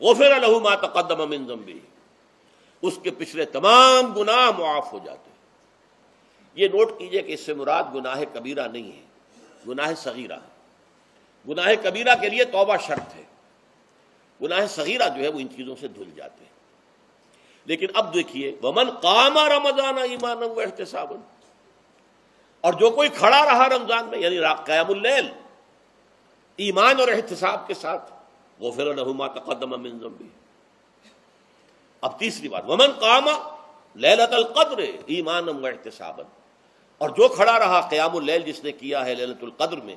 غفر له ما تقدم من ذنبه، اس کے پچھلے تمام گناہ معاف ہو جاتے ہیں۔ یہ نوٹ کیجئے کہ اس سے مراد گناہ کبیرہ نہیں ہے، گناہ صغیرہ ہے۔ گناہ کبیرہ کے لیے توبہ شرط ہے، گناہ صغیرہ جو ہے وہ ان چیزوں سے دھل جاتے ہیں۔ لیکن اب دیکھیے، ومن قام رمضان ایمانا و احتسابا، اور جو کوئی کھڑا رہا رمضان میں، یعنی قیام اللیل، ایمان اور احتساب کے ساتھ، غفر له ما تقدم من ذنبه۔ اب تیسری بات، ومن قام لیلۃ القدر ایمانا و احتسابا، اور جو کھڑا رہا قیام اللیل جس نے کیا ہے لیلۃ القدر میں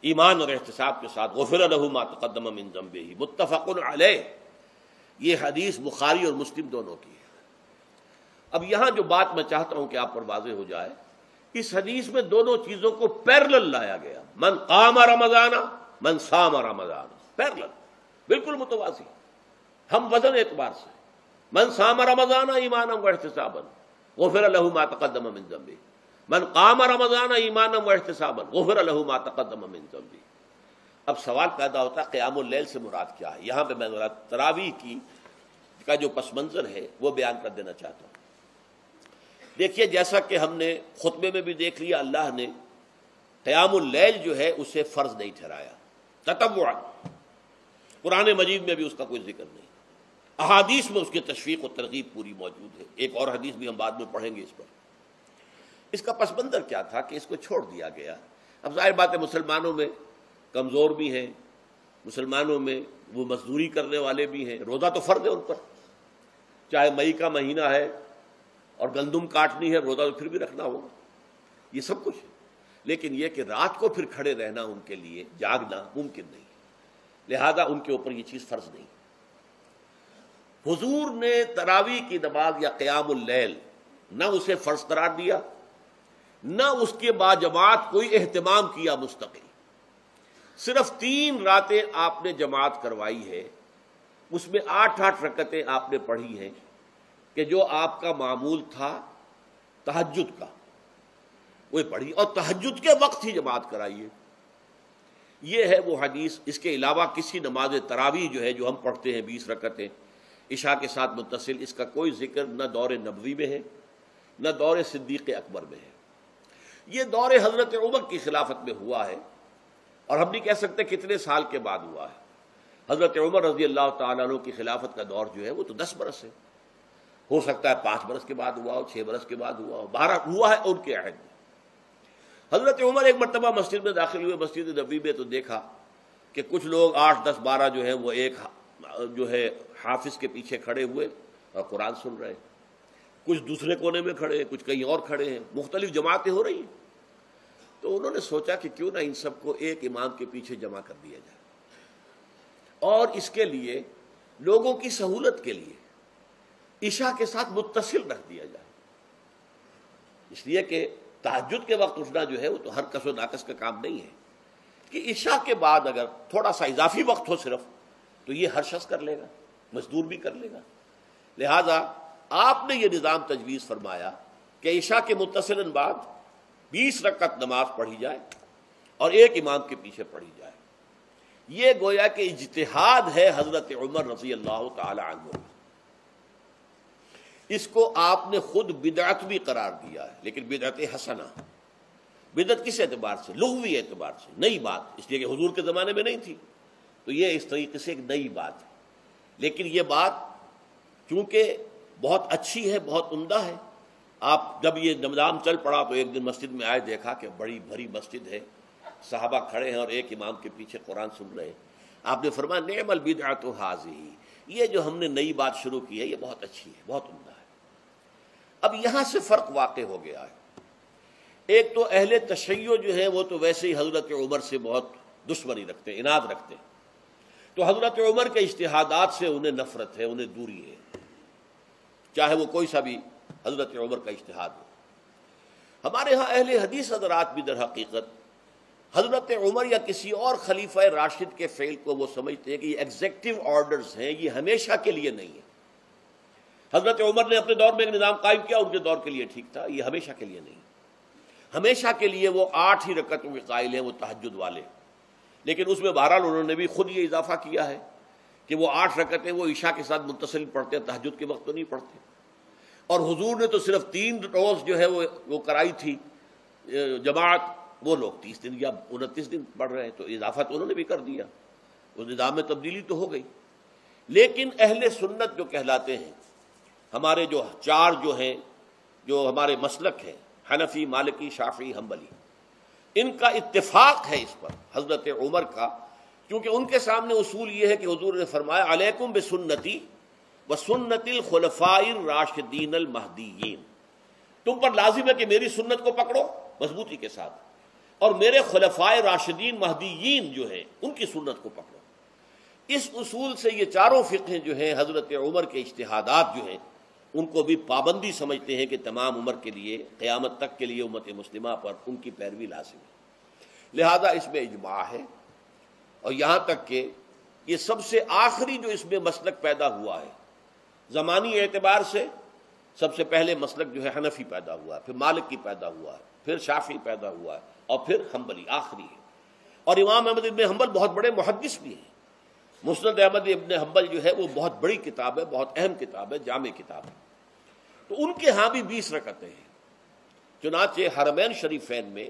ایمان اور احتساب کے ساتھ، غفر له ما تقدم من ذنبه، متفق علیہ۔ یہ حدیث بخاری اور مسلم دونوں کی ہے۔ اب یہاں جو بات میں چاہتا ہوں کہ آپ پر واضح ہو جائے، اس حدیث میں دونوں چیزوں کو پیرلل لایا گیا، من قام رمضان، من صام رمضان، پیرلل، بالکل متوازی، ہم وزن اعتبار سے، من صام رمضان ایمانا و احتسابا غفر له ما تقدم من ذنبه، من قام رمضان ایمانا و احتسابا غفر له ما تقدم من ذنبه۔ اب سوال پیدا ہوتا ہے قیام اللیل سے مراد کیا ہے؟ یہاں پہ میں ذرا تراویح کا جو پس منظر ہے وہ بیان کر دینا چاہتا ہوں۔ دیکھیے، جیسا کہ ہم نے خطبے میں بھی دیکھ لیا، اللہ نے قیام اللیل جو ہے اسے فرض نہیں ٹھہرایا تطوعا، قرآن مجید میں بھی اس کا کوئی ذکر نہیں، احادیث میں اس کی تشویق و ترغیب پوری موجود ہے۔ ایک اور حدیث بھی ہم بعد میں پڑھیں گے اس پر۔ اس کا پس منظر کیا تھا کہ اس کو چھوڑ دیا گیا۔ اب ظاہر بات ہے مسلمانوں میں کمزور بھی ہیں، مسلمانوں میں وہ مزدوری کرنے والے بھی ہیں، روزہ تو فرض ہے ان پر، چاہے مئی کا مہینہ ہے اور گندم کاٹنی ہے، روزہ تو پھر بھی رکھنا ہوگا، یہ سب کچھ ہے۔ لیکن یہ کہ رات کو پھر کھڑے رہنا ان کے لیے، جاگنا ممکن نہیں، لہذا ان کے اوپر یہ چیز فرض نہیں۔ حضور نے تراویح کی نماز یا قیام اللیل نہ اسے فرض قرار دیا، نہ اس کے بعد جماعت کوئی اہتمام کیا مستقل، صرف 3 راتیں آپ نے جماعت کروائی ہے، اس میں 8 رکعتیں آپ نے پڑھی ہیں، کہ جو آپ کا معمول تھا تہجد کا وہ پڑھی، اور تہجد کے وقت ہی جماعت کرائیے۔ یہ ہے وہ حدیث۔ اس کے علاوہ کسی نماز تراویح جو ہے جو ہم پڑھتے ہیں 20 رکعتیں عشاء کے ساتھ متصل، اس کا کوئی ذکر نہ دور نبوی میں ہے نہ دور صدیق اکبر میں ہے۔ یہ دور حضرت عمر کی خلافت میں ہوا ہے، اور ہم نہیں کہہ سکتے کتنے سال کے بعد ہوا ہے۔ حضرت عمر رضی اللہ تعالیٰ عنہ کی خلافت کا دور جو ہے وہ تو 10 برس ہے، ہو سکتا ہے 5 برس کے بعد ہوا ہو، 6 برس کے بعد ہوا ہو، 12 ہوا ہے ان کے عہد میں۔ حضرت عمر ایک مرتبہ مسجد میں داخل ہوئے، مسجد نبوی میں، تو دیکھا کہ کچھ لوگ 8 10 12 جو ہیں وہ ایک جو ہے حافظ کے پیچھے کھڑے ہوئے اور قرآن سن رہے ہیں، کچھ دوسرے کونے میں کھڑے ہیں، کچھ کہیں اور کھڑے ہیں، مختلف جماعتیں ہو رہی ہیں۔ تو انہوں نے سوچا کہ کیوں نہ ان سب کو ایک امام کے پیچھے جمع کر دیا جائے، اور اس کے لیے لوگوں کی سہولت کے لیے عشاء کے ساتھ متصل رکھ دیا جائے، اس لیے کہ تہجد کے وقت اٹھنا جو ہے وہ تو ہر کس و ناقص کا کام نہیں ہے، کہ عشاء کے بعد اگر تھوڑا سا اضافی وقت ہو صرف، تو یہ ہر شخص کر لے گا، مزدور بھی کر لے گا۔ لہذا آپ نے یہ نظام تجویز فرمایا کہ عشاء کے متصلاً بعد 20 رکعت نماز پڑھی جائے اور ایک امام کے پیچھے پڑھی جائے۔ یہ گویا کہ اجتہاد ہے حضرت عمر رضی اللہ تعالی عنہ، اس کو آپ نے خود بدعت بھی قرار دیا ہے، لیکن بدعت حسنہ۔ بدعت کس اعتبار سے؟ لغوی اعتبار سے، نئی بات، اس لیے کہ حضور کے زمانے میں نہیں تھی، تو یہ اس طریقے سے ایک نئی بات ہے۔ لیکن یہ بات چونکہ بہت اچھی ہے، بہت عمدہ ہے، آپ جب یہ نظام چل پڑا تو ایک دن مسجد میں آئے، دیکھا کہ بڑی بھری مسجد ہے، صحابہ کھڑے ہیں اور ایک امام کے پیچھے قرآن سن رہے ہیں۔ آپ نے فرمایا نعم البدعۃ ھذہ، یہ جو ہم نے نئی بات شروع کی ہے یہ بہت اچھی ہے، بہت عمدہ ہے۔ اب یہاں سے فرق واقع ہو گیا ہے ایک تو اہل تشیع جو ہے وہ تو ویسے ہی حضرت عمر سے بہت دشمنی رکھتے ہیں، عناد رکھتے ہیں، تو حضرت عمر کے اجتہادات سے انہیں نفرت ہے، انہیں دوری ہے، چاہے وہ کوئی سا بھی حضرت عمر کا اجتہاد ہو۔ ہمارے ہاں اہل حدیث حضرات بھی در حقیقت حضرت عمر یا کسی اور خلیفہ راشد کے فعل کو وہ سمجھتے ہیں کہ یہ ایگزیکٹو آرڈرز ہیں، یہ ہمیشہ کے لیے نہیں ہے۔ حضرت عمر نے اپنے دور میں ایک نظام قائم کیا، ان کے دور کے لیے ٹھیک تھا، یہ ہمیشہ کے لیے نہیں۔ ہمیشہ کے لیے وہ 8 ہی رکعتوں کے قائل ہیں، وہ تہجد والے، لیکن اس میں بہرحال انہوں نے بھی خود یہ اضافہ کیا ہے کہ وہ 8 رکعتیں وہ عشاء کے ساتھ متصل پڑھتے ہیں، تہجد کے وقت تو نہیں پڑھتے۔ اور حضور نے تو صرف 3 روز جو ہے وہ کرائی تھی جماعت، وہ لوگ 30 دن یا 29 دن پڑھ رہے ہیں، تو اضافہ تو انہوں نے بھی کر دیا، اس نظام میں تبدیلی تو ہو گئی۔ لیکن اہل سنت جو کہلاتے ہیں، ہمارے جو 4 جو ہیں، جو ہمارے مسلک ہیں، حنفی، مالکی، شافعی، حنبلی، ان کا اتفاق ہے اس پر حضرت عمر کا، کیونکہ ان کے سامنے اصول یہ ہے کہ حضور نے فرمایا علیکم بسنتی وسنت الخلفاء الراشدین المہدیین، تم پر لازم ہے کہ میری سنت کو پکڑو مضبوطی کے ساتھ، اور میرے خلفائے راشدین مہدیین جو ہیں ان کی سنت کو پکڑو۔ اس اصول سے یہ چاروں فقہیں جو ہیں حضرت عمر کے اجتہادات جو ہیں ان کو بھی پابندی سمجھتے ہیں کہ تمام عمر کے لیے، قیامت تک کے لیے امت مسلمہ پر ان کی پیروی لازم ہے، لہذا اس میں اجماع ہے۔ اور یہاں تک کہ یہ سب سے آخری جو اس میں مسلک پیدا ہوا ہے زمانی اعتبار سے، سب سے پہلے مسلک جو ہے حنفی پیدا ہوا ہے، پھر مالکی پیدا ہوا ہے، پھر شافعی پیدا ہوا ہے، اور پھر حنبلی آخری ہے۔ اور امام احمد ابن حنبل بہت بڑے محدث بھی ہیں، مسند احمد ابن حنبل جو ہے وہ بہت بڑی کتاب ہے، بہت اہم کتاب ہے، جامع کتاب ہے، تو ان کے ہاں بھی 20 رکعتیں ہیں۔ چنانچہ حرمین شریفین میں،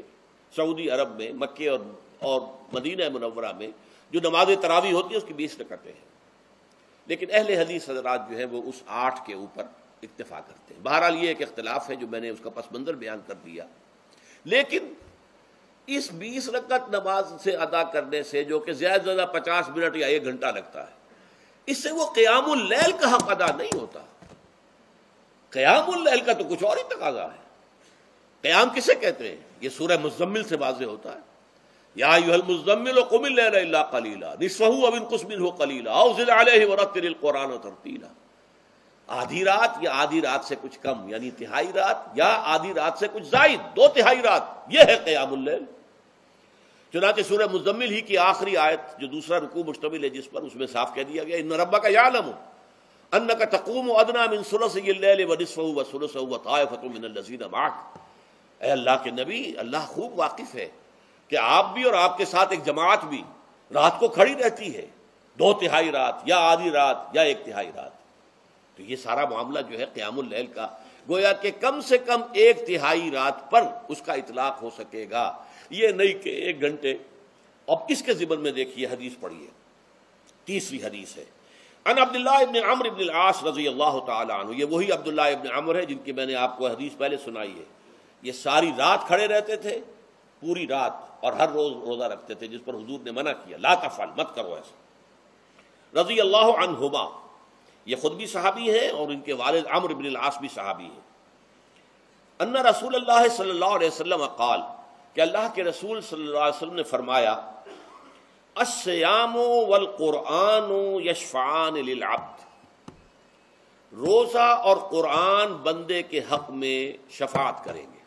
سعودی عرب میں، مکے اور مدینہ منورہ میں جو نماز تراویح ہوتی ہے اس کی 20 رکعتیں ہیں، لیکن اہل حدیث حضرات جو ہیں وہ اس 8 کے اوپر اکتفا کرتے ہیں۔ بہرحال یہ ایک اختلاف ہے جو میں نے اس کا پس منظر بیان کر دیا، لیکن اس 20 رکعت نماز سے ادا کرنے سے، جو کہ زیادہ سے زیادہ 50 منٹ یا 1 گھنٹہ لگتا ہے، اس سے وہ قیام اللیل کا حق ادا نہیں ہوتا۔ قیام اللیل کا تو کچھ اور ہی تقاضا ہے۔ قیام کسے کہتے ہیں؟ یہ سورہ مزمل سے واضح ہوتا ہے، یا ایھا المزمل قم اللیل الا قلیلا نصفہ او انقص منہ قلیلا او زد علیہ ورتل القرآن ترتیلا۔ آدھی رات یا آدھی رات سے کچھ کم، یعنی تہائی رات، یا آدھی رات سے کچھ زائد، 2/3 رات، یہ ہے قیام اللیل۔ چنانچہ سورہ مزمل ہی کی آخری آیت جو دوسرا رکوع مشتمل ہے جس پر، اس میں صاف کہہ دیا گیا ان ربک یعلم انک تقوم ادنی من ثلثی اللیل ونصفہ وثلثہ وطائفۃ من الذین معک۔ اے اللہ کے نبی، اللہ خوب واقف ہے کہ آپ بھی اور آپ کے ساتھ ایک جماعت بھی رات کو کھڑی رہتی ہے، 2/3 رات یا آدھی رات یا 1/3 رات۔ تو یہ سارا معاملہ جو ہے قیام اللیل کا، گویا کہ کم سے کم 1/3 رات پر اس کا اطلاق ہو سکے گا، یہ نہیں کہ 1 گھنٹے۔ اب اس کے ضمن میں دیکھیے حدیث پڑھیے، تیسری حدیث ہے ان عبداللہ ابن عمرو ابن العاص رضی اللہ تعالی عنہ۔ یہ وہی عبداللہ ابن عمرو ہے جن کی میں نے آپ کو حدیث پہلے سنائی ہے۔ یہ ساری رات کھڑے رہتے تھے، پوری رات، اور ہر روز روزہ رکھتے تھے، جس پر حضور نے منع کیا، لا تفعل، مت کرو ایسا، رضی اللہ عنہما۔ یہ خود بھی صحابی ہیں اور ان کے والد عمرو بن العاص بھی صحابی ہیں۔ ان رسول اللہ صلی اللہ علیہ وسلم قال، کہ اللہ کے رسول صلی اللہ علیہ وسلم نے فرمایا الصیام والقرآن یشفعان للعبد، روزہ اور قرآن بندے کے حق میں شفاعت کریں گے۔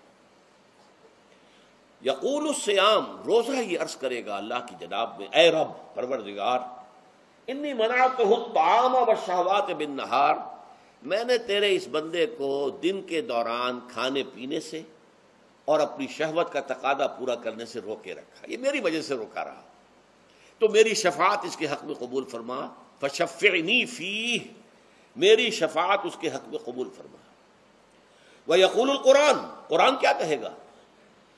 یقول الصیام، روزہ یہ عرض کرے گا اللہ کی جناب میں، اے رب پروردگار، انی منعتہ الطعام والشہوات بالنہار، میں نے تیرے اس بندے کو دن کے دوران کھانے پینے سے اور اپنی شہوت کا تقاضا پورا کرنے سے روکے رکھا، یہ میری وجہ سے روکا رہا، تو میری شفاعت اس کے حق میں قبول فرما، فشفعنی فیہ، میری شفاعت اس کے حق میں قبول فرما۔ ویقول القرآن، قرآن کیا کہے گا؟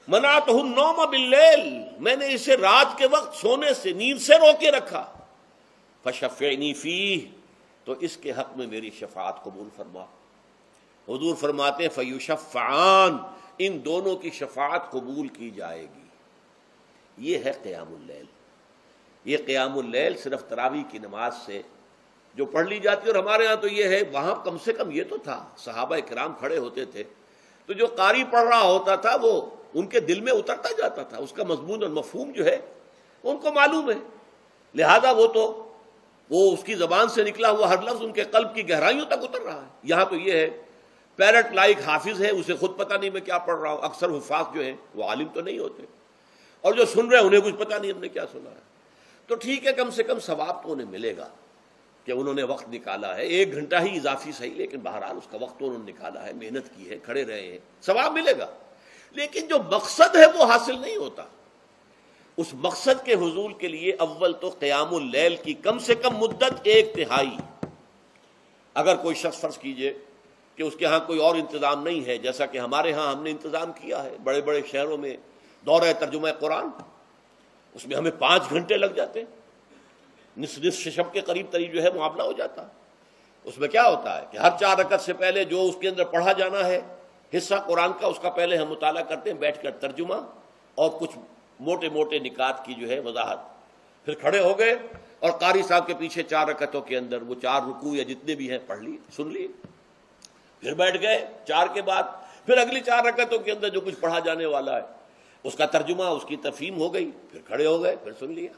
منعتہ النوم باللیل، میں نے اسے رات کے وقت سونے سے، نیند سے روکے رکھا، فشفعنی فیہ، تو اس کے حق میں میری شفاعت قبول فرما۔ حضور فرماتے ہیں فیشفعان، ان دونوں کی شفاعت قبول کی جائے گی۔ یہ ہے قیام اللیل۔ یہ قیام اللیل صرف تراویح کی نماز سے جو پڑھ لی جاتی ہے، اور ہمارے ہاں تو یہ ہے، وہاں کم سے کم یہ تو تھا، صحابہ کرام کھڑے ہوتے تھے تو جو قاری پڑھ رہا ہوتا تھا وہ ان کے دل میں اترتا جاتا تھا، اس کا مضمون اور مفہوم جو ہے ان کو معلوم ہے، لہذا وہ اس کی زبان سے نکلا ہوا ہر لفظ ان کے قلب کی گہرائیوں تک اتر رہا ہے۔ یہاں تو یہ ہے پیرٹ لائک حافظ ہے، اسے خود پتہ نہیں میں کیا پڑھ رہا ہوں، اکثر حفاظ جو ہیں وہ عالم تو نہیں ہوتے، اور جو سن رہے ہیں انہیں کچھ پتہ نہیں ہم نے کیا سنا ہے۔ تو ٹھیک ہے، کم سے کم ثواب تو انہیں ملے گا کہ انہوں نے وقت نکالا ہے، 1 گھنٹہ ہی اضافی صحیح، لیکن بہرحال اس کا وقت تو انہوں نے نکالا ہے، محنت کی ہے، کھڑے رہے ہیں، ثواب ملے گا۔ لیکن جو مقصد ہے وہ حاصل نہیں ہوتا۔ اس مقصد کے حصول کے لیے اول تو قیام اللیل کی کم سے کم مدت 1/3، اگر کوئی شخص فرض کیجئے کہ اس کے ہاں کوئی اور انتظام نہیں ہے، جیسا کہ ہمارے ہاں ہم نے انتظام کیا ہے، بڑے بڑے شہروں میں دورہ ترجمہ قرآن، اس میں ہمیں 5 گھنٹے لگ جاتے ہیں، نصف شب کے قریب تری جو ہے معاملہ ہو جاتا ہے۔ اس میں کیا ہوتا ہے کہ ہر 4 رکعت سے پہلے جو اس کے اندر پڑھا جانا ہے حصہ قرآن کا، اس کا پہلے ہم مطالعہ کرتے ہیں بیٹھ کر، ترجمہ اور کچھ موٹے موٹے نکات کی جو ہے وضاحت، پھر کھڑے ہو گئے اور قاری صاحب کے پیچھے 4 رکعتوں کے اندر وہ 4 رکوع یا جتنے بھی ہیں پڑھ لیے، سن لیے، پھر بیٹھ گئے 4 کے بعد پھر اگلی 4 رکعتوں کے اندر جو کچھ پڑھا جانے والا ہے اس کا ترجمہ، اس کی تفہیم ہو گئی، پھر کھڑے ہو گئے، پھر سن لیا۔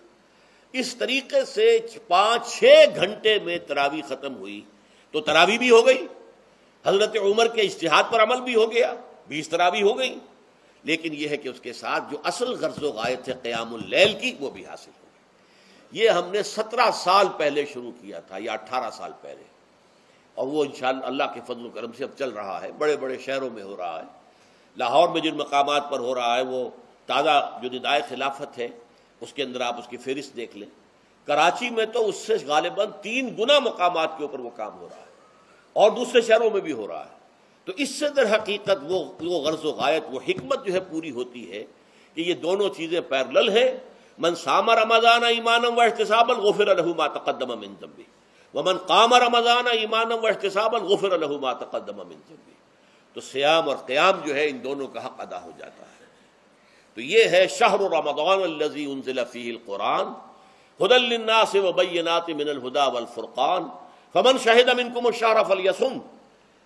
اس طریقے سے 5-6 گھنٹے میں تراویح ختم ہوئی، تو تراویح بھی ہو گئی، حضرت عمر کے اجتہاد پر عمل بھی ہو گیا، 20 تراویح ہو گئی، لیکن یہ ہے کہ اس کے ساتھ جو اصل غرض و غایت ہے قیام اللیل کی وہ بھی حاصل ہو گئی۔ یہ ہم نے 17 سال پہلے شروع کیا تھا یا 18 سال پہلے، اور وہ انشاءاللہ اللہ کے فضل و کرم سے اب چل رہا ہے، بڑے بڑے شہروں میں ہو رہا ہے۔ لاہور میں جن مقامات پر ہو رہا ہے وہ تازہ جو ندائے خلافت ہے اس کے اندر آپ اس کی فہرست دیکھ لیں، کراچی میں تو اس سے غالباً 3 گنا مقامات کے اوپر وہ کام ہو رہا ہے، اور دوسرے شہروں میں بھی ہو رہا ہے۔ تو اس سے در حقیقت وہ غرض و غایت، وہ حکمت جو ہے پوری ہوتی ہے کہ یہ دونوں چیزیں پیرلل ہیں۔ من صام رمضان ایمانا واحتسابا غفر له ما تقدم من ذنبه ومن قام رمضان ایمانا واحتسابا غفر له ما تقدم من ذنبه۔ تو صیام اور قیام جو ہے ان دونوں کا حق ادا ہو جاتا ہے۔ تو یہ ہے شہر رمضان الذی انزل فیہ القرآن ھدی للناس وبینات من الھدی والفرقان فمن شہد منکم الشہر فلیصم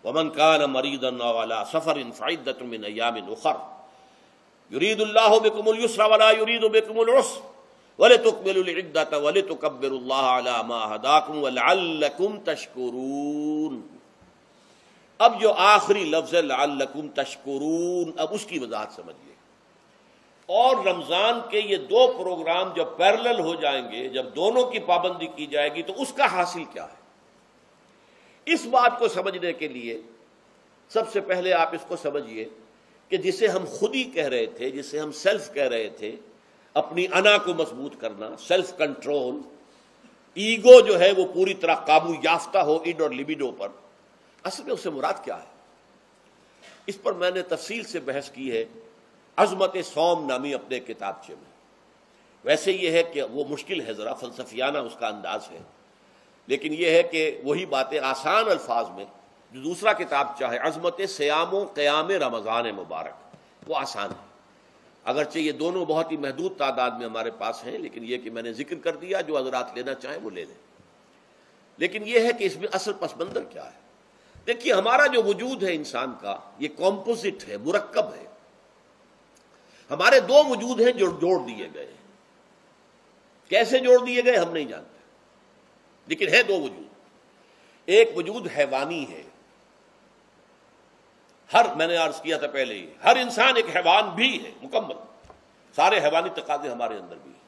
ومن کان مریضا او علی سفر فعدۃ من ایام اخر یرید اللہ بکم اليسر ولا یرید بکم العسر ولتکملوا العدۃ ولتکبروا اللہ علی ما ھداکم ولعلکم تشکرون۔ اب جو آخری لفظ ہے لعلکم تشکرون، اب اس کی وضاحت سمجھیے۔ اور رمضان کے یہ 2 پروگرام جب پیرلل ہو جائیں گے، جب دونوں کی پابندی کی جائے گی، تو اس کا حاصل کیا ہے؟ اس بات کو سمجھنے کے لیے سب سے پہلے آپ اس کو سمجھیے کہ جسے ہم خود ہی کہہ رہے تھے، جسے ہم سیلف کہہ رہے تھے، اپنی انا کو مضبوط کرنا، سیلف کنٹرول، ایگو جو ہے وہ پوری طرح قابو یافتہ ہو اڈ اور لبیڈو پر، اصل میں اس سے مراد کیا ہے؟ اس پر میں نے تفصیل سے بحث کی ہے عظمت صوم نامی اپنے کتابچے میں۔ ویسے یہ ہے کہ وہ مشکل ہے، ذرا فلسفیانہ اس کا انداز ہے، لیکن یہ ہے کہ وہی باتیں آسان الفاظ میں، جو دوسرا کتابچہ ہے عظمت صیام و قیام رمضان مبارک، وہ آسان ہے، اگرچہ یہ دونوں بہت ہی محدود تعداد میں ہمارے پاس ہیں، لیکن یہ کہ میں نے ذکر کر دیا، جو حضرات لینا چاہیں وہ لے لیں۔ لیکن یہ ہے کہ اس میں اصل پس منظر کیا ہے؟ دیکھیے، ہمارا جو وجود ہے انسان کا، یہ کمپوزٹ ہے، مرکب ہے۔ ہمارے 2 وجود ہیں جو جوڑ دیے گئے ہیں۔ کیسے جوڑ دیے گئے ہم نہیں جانتے، لیکن ہے 2 وجود۔ ایک وجود حیوانی ہے، میں نے عرض کیا تھا پہلے ہی، ہر انسان ایک حیوان بھی ہے مکمل، سارے حیوانی تقاضے ہمارے اندر بھی ہیں۔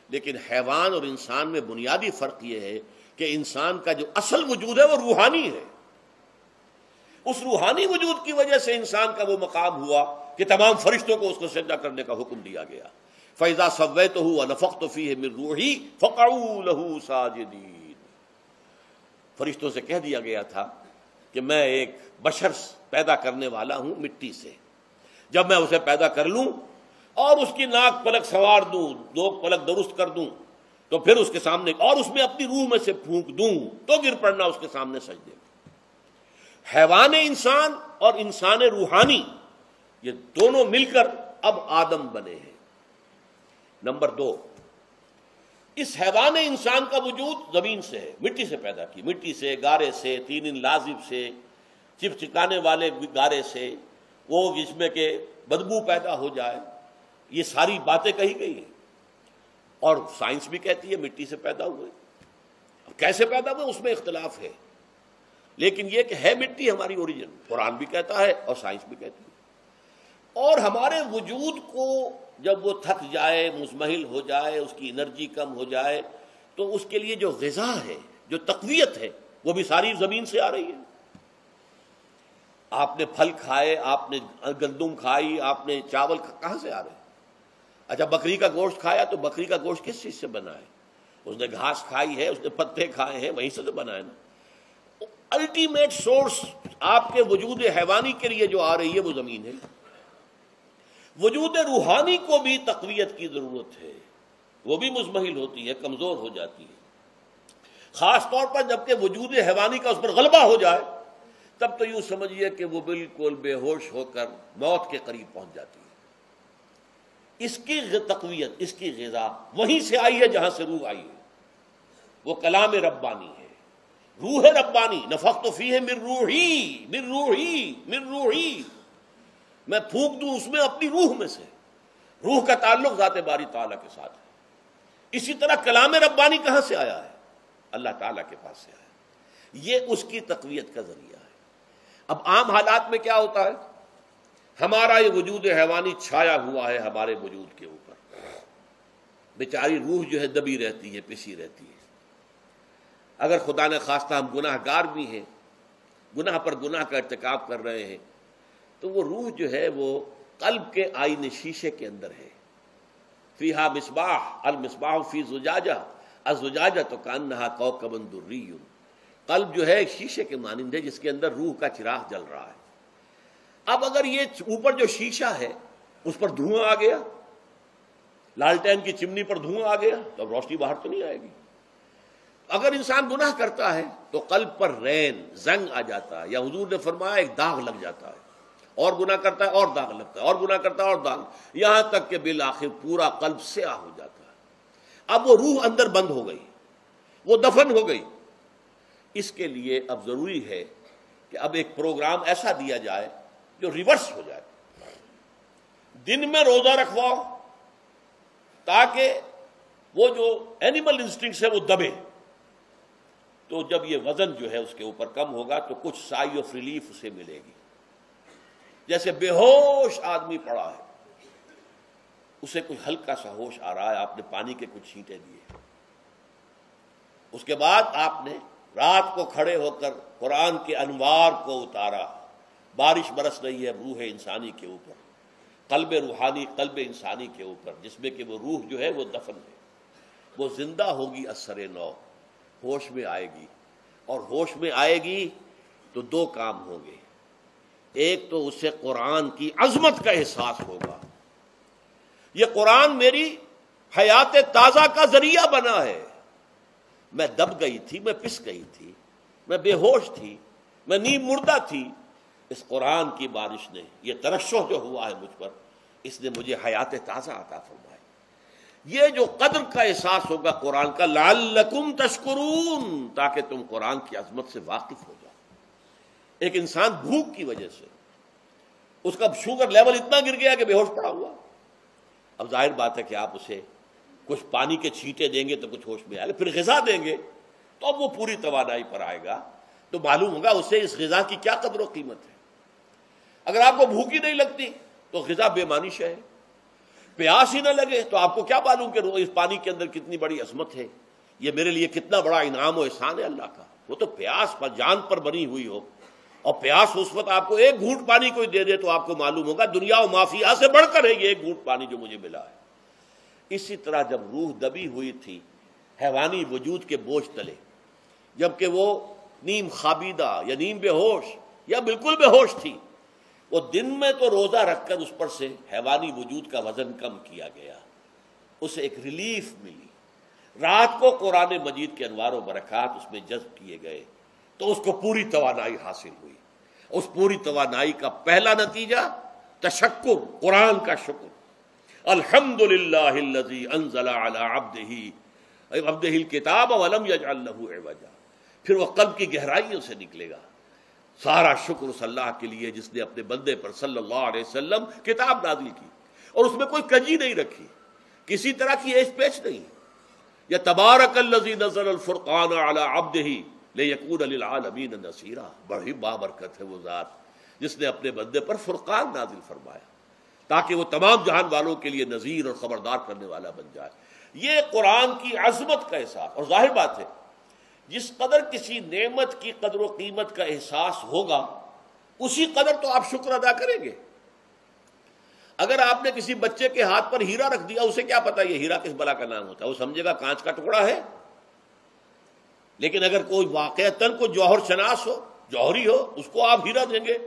لیکن حیوان اور انسان میں بنیادی فرق یہ ہے کہ انسان کا جو اصل وجود ہے وہ روحانی ہے۔ اس روحانی وجود کی وجہ سے انسان کا وہ مقام ہوا کہ تمام فرشتوں کو اس کو سجدہ کرنے کا حکم دیا گیا۔ فَإِذَا سَوَّيْتُهُ وَنَفَخْتُ فِيهِ مِن رُوحِي فَقَعُوا لَهُ سَاجِدِينَ۔ فرشتوں سے کہہ دیا گیا تھا کہ میں ایک بشر پیدا کرنے والا ہوں مٹی سے، جب میں اسے پیدا کر لوں اور اس کی ناک پلک سنوار دوں، 2 پلک درست کر دوں، تو پھر اس کے سامنے اور اس میں اپنی روح میں سے پھونک دوں تو گر پڑنا اس کے سامنے سجدے میں۔ حیوان انسان اور انسان روحانی، یہ دونوں مل کر اب آدم بنے ہیں۔ نمبر 2، اس حیوان انسان کا وجود زمین سے ہے، مٹی سے پیدا کی، مٹی سے، گارے سے، طین لازب سے، چپچکانے والے گارے سے، وہ جس میں کہ بدبو پیدا ہو جائے، یہ ساری باتیں کہی گئی ہیں، اور سائنس بھی کہتی ہے مٹی سے پیدا ہوئے، کیسے پیدا ہوئے اس میں اختلاف ہے، لیکن یہ کہ ہے مٹی ہماری اوریجن، قرآن بھی کہتا ہے اور سائنس بھی کہتی ہے۔ اور ہمارے وجود کو جب وہ تھک جائے، مزمحل ہو جائے، اس کی انرجی کم ہو جائے، تو اس کے لیے جو غذا ہے، جو تقویت ہے، وہ بھی ساری زمین سے آ رہی ہے۔ آپ نے پھل کھائے، آپ نے گندم کھائی، آپ نے چاول کہاں سے آ رہے ہیں؟ اچھا بکری کا گوشت کھایا تو بکری کا گوشت کس چیز سے بنا ہے؟ اس نے گھاس کھائی ہے، اس نے پتے کھائے ہیں، وہیں سے تو بنا ہے نا۔ الٹیمیٹ سورس آپ کے وجود حیوانی کے لیے جو آ رہی ہے وہ زمین ہے۔ وجود روحانی کو بھی تقویت کی ضرورت ہے، وہ بھی مزمحل ہوتی ہے، کمزور ہو جاتی ہے، خاص طور پر جبکہ وجود حیوانی کا اس پر غلبہ ہو جائے، تب تو یوں سمجھیے کہ وہ بالکل بے ہوش ہو کر موت کے قریب پہنچ جاتی ہے۔ اس کی تقویت، اس کی غذا وہیں سے آئی ہے جہاں سے روح آئی ہے، وہ کلام ربانی ہے، روح ربانی۔ نفخت فیہ من روحی من روحی من روحی، میں پھونک دوں اس میں اپنی روح میں سے۔ روح کا تعلق ذات باری تعالیٰ کے ساتھ ہے۔ اسی طرح کلام ربانی کہاں سے آیا ہے؟ اللہ تعالیٰ کے پاس سے آیا ہے، یہ اس کی تقویت کا ذریعہ ہے۔ اب عام حالات میں کیا ہوتا ہے؟ ہمارا یہ وجود حیوانی چھایا ہوا ہے ہمارے وجود کے اوپر، بیچاری روح جو ہے دبی رہتی ہے، پسی رہتی ہے۔ اگر خدا نے خواستہ ہم گناہ گار بھی ہیں، گناہ پر گناہ کا ارتکاب کر رہے ہیں، تو وہ روح جو ہے وہ قلب کے آئینے شیشے کے اندر ہے۔ فیہا مصباح المصباح فی زجاجہ الزجاجہ تو کانہا کوکب دری، قلب جو ہے ایک شیشے کے مانند ہے جس کے اندر روح کا چراغ جل رہا ہے۔ اب اگر یہ اوپر جو شیشہ ہے اس پر دھواں آ گیا، لالٹین کی چمنی پر دھواں آ گیا، تو اب روشنی باہر تو نہیں آئے گی۔ اگر انسان گناہ کرتا ہے تو قلب پر رین زنگ آ جاتا ہے، یا حضور نے فرمایا ایک داغ لگ جاتا ہے، اور گناہ کرتا ہے اور داغ لگتا ہے، اور گناہ کرتا ہے اور داغ، یہاں تک کہ بالآخر پورا قلب سیاہ ہو جاتا ہے۔ اب وہ روح اندر بند ہو گئی، وہ دفن ہو گئی۔ اس کے لیے اب ضروری ہے کہ اب ایک پروگرام ایسا دیا جائے جو ریورس ہو جائے۔ دن میں روزہ رکھواؤ تاکہ وہ جو اینیمل انسٹنکٹس ہے وہ دبے، تو جب یہ وزن جو ہے اس کے اوپر کم ہوگا تو کچھ سائی آف ریلیف اسے ملے گی۔ جیسے بے ہوش آدمی پڑا ہے، اسے کچھ ہلکا سا ہوش آ رہا ہے، آپ نے پانی کے کچھ چھینٹے دیے، اس کے بعد آپ نے رات کو کھڑے ہو کر قرآن کے انوار کو اتارا، بارش برس رہی ہے روح انسانی کے اوپر، قلب روحانی، قلب انسانی کے اوپر، جس میں کہ وہ روح جو ہے وہ دفن ہے، وہ زندہ ہوگی اثر نو، ہوش میں آئے گی۔ اور ہوش میں آئے گی تو دو کام ہوں گے، ایک تو اسے قرآن کی عظمت کا احساس ہوگا، یہ قرآن میری حیات تازہ کا ذریعہ بنا ہے، میں دب گئی تھی، میں پس گئی تھی، میں بے ہوش تھی، میں نیم مردہ تھی، اس قرآن کی بارش نے، یہ ترشح جو ہوا ہے مجھ پر، اس نے مجھے حیات تازہ عطا فرمائی۔ یہ جو قدر کا احساس ہوگا قرآن کا، لعلکم تشکرون، تاکہ تم قرآن کی عظمت سے واقف ہو جاؤ۔ ایک انسان بھوک کی وجہ سے اس کا شوگر لیول اتنا گر گیا کہ بے ہوش پڑا ہوا، اب ظاہر بات ہے کہ آپ اسے کچھ پانی کے چھینٹے دیں گے تو کچھ ہوش میں آئے گا، پھر غذا دیں گے تو اب وہ پوری توانائی پر آئے گا، تو معلوم ہوگا اسے اس غذا کی کیا قدر و قیمت ہے۔ اگر آپ کو بھوک ہی نہیں لگتی تو غذا بے معنی شے ہے، پیاس ہی نہ لگے تو آپ کو کیا معلوم کہ اس پانی کے اندر کتنی بڑی عظمت ہے، یہ میرے لیے کتنا بڑا انعام و احسان ہے اللہ کا۔ وہ تو پیاس پر جان پر بنی ہوئی ہو، اور پیاس اس وقت آپ کو ایک گھونٹ پانی کوئی دے دے تو آپ کو معلوم ہوگا دنیا و مافیا سے بڑھ کر ہے یہ ایک گھونٹ پانی جو مجھے ملا ہے۔ اسی طرح جب روح دبی ہوئی تھی حیوانی وجود کے بوجھ تلے، جبکہ وہ نیم خابیدہ یا نیم بے ہوش یا بالکل بے ہوش تھی، وہ دن میں تو روزہ رکھ کر اس پر سے حیوانی وجود کا وزن کم کیا گیا، اسے ایک ریلیف ملی۔ رات کو قرآن مجید کے انوار و برکات اس میں جذب کیے گئے تو اس کو پوری توانائی حاصل ہوئی۔ اس پوری توانائی کا پہلا نتیجہ تشکر، قرآن کا شکر، الحمدللہ الذی انزل علی عبدہ الکتاب ولم یجعل لہ عوجا۔ پھر وہ قلب کی گہرائیوں سے نکلے گا، سارا شکر اس اللہ کے لیے جس نے اپنے بندے پر صلی اللہ علیہ وسلم کتاب نازل کی اور اس میں کوئی کجی نہیں رکھی، کسی طرح کی ایش پیش نہیں. یا تبارک الذی نزل الفرقان علی عبدہ لیکون للعالمین نصیرا، بڑی بابرکت ہے وہ ذات جس نے اپنے بندے پر فرقان نازل فرمایا تاکہ وہ تمام جہان والوں کے لیے نذیر اور خبردار کرنے والا بن جائے. یہ قرآن کی عظمت کا احساس. اور ظاہر بات ہے جس قدر کسی نعمت کی قدر و قیمت کا احساس ہوگا اسی قدر تو آپ شکر ادا کریں گے. اگر آپ نے کسی بچے کے ہاتھ پر ہیرا رکھ دیا، اسے کیا پتا یہ ہیرا کس بلا کا نام ہوتا ہے، وہ سمجھے گا کانچ کا ٹکڑا ہے. لیکن اگر کوئی واقعتاً کو جوہر شناس ہو، جوہری ہو، اس کو آپ ہیرا دیں گے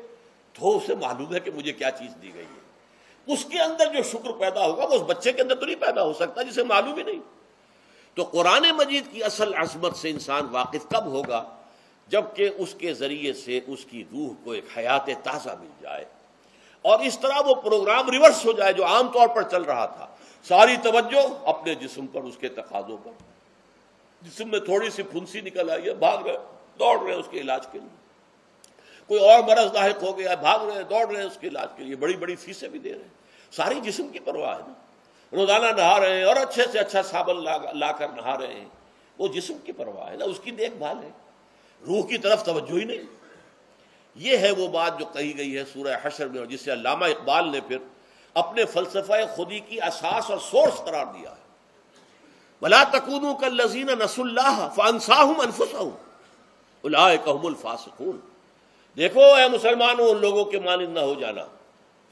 تو اسے معلوم ہے کہ مجھے کیا چیز دی گئی ہے. اس کے اندر جو شکر پیدا ہوگا وہ اس بچے کے اندر تو نہیں پیدا ہو سکتا جسے معلوم ہی نہیں. تو قرآن مجید کی اصل عظمت سے انسان واقف کب ہوگا؟ جبکہ اس کے ذریعے سے اس کی روح کو ایک حیات تازہ مل جائے اور اس طرح وہ پروگرام ریورس ہو جائے جو عام طور پر چل رہا تھا. ساری توجہ اپنے جسم پر، اس کے تقاضوں پر. جسم میں تھوڑی سی پھنسی نکل آئی ہے، بھاگ رہے دوڑ رہے ہیں اس کے علاج کے لیے. کوئی اور مرض لاحق ہو گیا ہے، بھاگ رہے ہیں دوڑ رہے ہیں اس کے علاج کے لیے، بڑی بڑی فیسیں بھی دے رہے ہیں. ساری جسم کی پرواہ ہے نا. روزانہ نہا رہے ہیں اور اچھے سے اچھا صابن لا کر نہا رہے ہیں، وہ جسم کی پرواہ ہے نا، اس کی دیکھ بھال ہے. روح کی طرف توجہ ہی نہیں. یہ ہے وہ بات جو کہی گئی ہے سورہ حشر میں اور جسے علامہ اقبال نے پھر اپنے فلسفہ خودی کی اساس اور سورس قرار دیا ہے. وَلَا تَكُونُوا كَالَّذِينَ نَسُوا اللَّهَ فَأَنسَاهُمْ أَنفُسَهُمْ أُولَٰئِكَ هُمُ الْفَاسِقُونَ. دیکھو اے مسلمانوں، ان لوگوں کے مانند نہ ہو جانا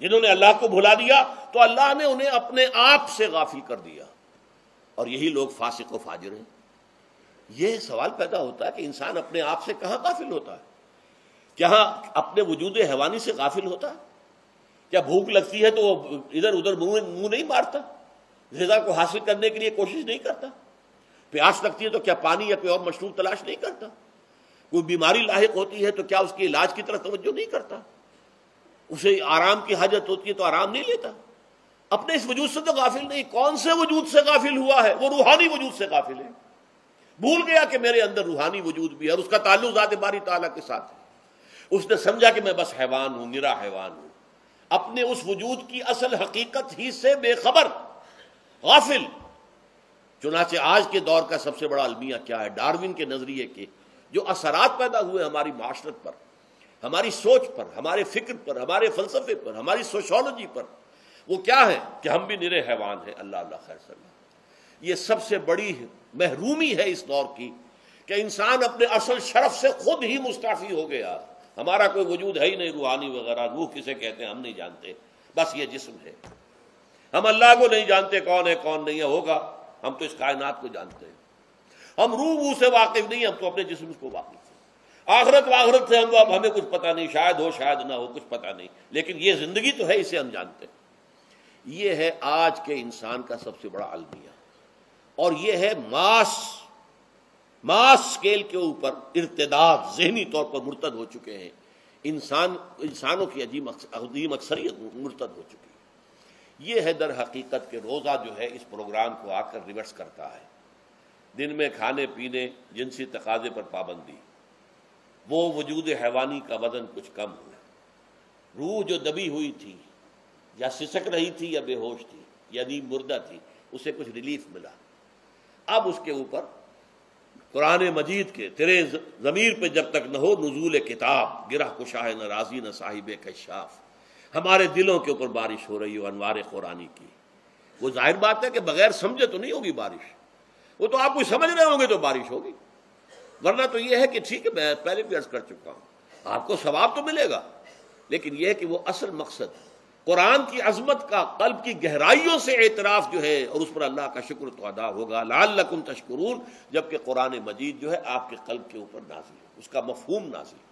جنہوں نے اللہ کو بھلا دیا تو اللہ نے انہیں اپنے آپ سے غافل کر دیا، اور یہی لوگ فاسق و فاجر ہیں. یہ سوال پیدا ہوتا ہے کہ انسان اپنے آپ سے کہاں غافل ہوتا ہے؟ کیا اپنے وجود حیوانی سے غافل ہوتا ہے؟ کیا بھوک لگتی ہے تو وہ ادھر ادھر منہ نہیں مارتا؟ غذا کو حاصل کرنے کے لیے کوشش نہیں کرتا؟ پیاس لگتی ہے تو کیا پانی یا کوئی اور مشروب تلاش نہیں کرتا؟ کوئی بیماری لاحق ہوتی ہے تو کیا اس کے علاج کی طرف توجہ نہیں کرتا؟ اسے آرام کی حاجت ہوتی ہے تو آرام نہیں لیتا؟ اپنے اس وجود سے تو غافل نہیں. کون سے وجود سے غافل ہوا ہے؟ وہ روحانی وجود سے غافل ہے. بھول گیا کہ میرے اندر روحانی وجود بھی ہے اور اس کا تعلق ذات باری تعالیٰ کے ساتھ ہے. اس نے سمجھا کہ میں بس حیوان ہوں، نرا حیوان ہوں، اپنے اس وجود کی اصل حقیقت ہی سے بے خبر، غافل. چنانچہ آج کے دور کا سب سے بڑا المیہ کیا ہے؟ ڈارون کے نظریے کے جو اثرات پیدا ہوئے ہماری معاشرت پر، ہماری سوچ پر، ہمارے فکر پر، ہمارے فلسفے پر، ہماری سوشولوجی پر، وہ کیا ہے کہ ہم بھی نرے حیوان ہیں. اللہ اللہ خیر صلی اللہ. یہ سب سے بڑی محرومی ہے اس دور کی کہ انسان اپنے اصل شرف سے خود ہی مستعفی ہو گیا. ہمارا کوئی وجود ہے ہی نہیں روحانی وغیرہ. روح کسے کہتے ہیں ہم نہیں جانتے، بس یہ جسم ہے. ہم اللہ کو نہیں جانتے کون ہے کون نہیں ہے. ہوگا ہم تو اس کائنات کو جانتے ہیں. ہم روح سے واقف نہیں، ہم تو اپنے جسم کو واقف ہیں. آخرت سے ہمیں کچھ پتہ نہیں، شاید ہو شاید نہ ہو، کچھ پتہ نہیں. لیکن یہ زندگی تو ہے، اسے ہم جانتے ہیں. یہ ہے آج کے انسان کا سب سے بڑا المیہ. اور یہ ہے ماس اسکیل کے اوپر ارتداد، ذہنی طور پر مرتد ہو چکے ہیں. انسانوں کی عظیم اکثریت مرتد ہو چکی ہے. یہ ہے در حقیقت کہ روزہ جو ہے اس پروگرام کو آ کر ریورس کرتا ہے. دن میں کھانے پینے، جنسی تقاضے پر پابندی، وہ وجود حیوانی کا وزن کچھ کم ہوا. روح جو دبی ہوئی تھی، یا سسک رہی تھی یا بے ہوش تھی، یعنی مردہ تھی، اسے کچھ ریلیف ملا. اب اس کے اوپر قرآن مجید کے تیرے ضمیر پہ جب تک نہ ہو نزول کتاب، گرہ کشا ہے نہ راضی نہ صاحب کشاف، ہمارے دلوں کے اوپر بارش ہو رہی ہو انوار قرآنی کی. وہ ظاہر بات ہے کہ بغیر سمجھے تو نہیں ہوگی بارش. وہ تو آپ کچھ سمجھ رہے ہوں گے تو بارش ہوگی، ورنہ تو یہ ہے کہ ٹھیک ہے میں پہلے بھی عرض کر چکا ہوں آپ کو ثواب تو ملے گا، لیکن یہ ہے کہ وہ اصل مقصد قرآن کی عظمت کا قلب کی گہرائیوں سے اعتراف جو ہے اور اس پر اللہ کا شکر تو ادا ہوگا. لعلکم تشکرون، جبکہ قرآن مجید جو ہے آپ کے قلب کے اوپر نازل ہے، اس کا مفہوم نازل ہے.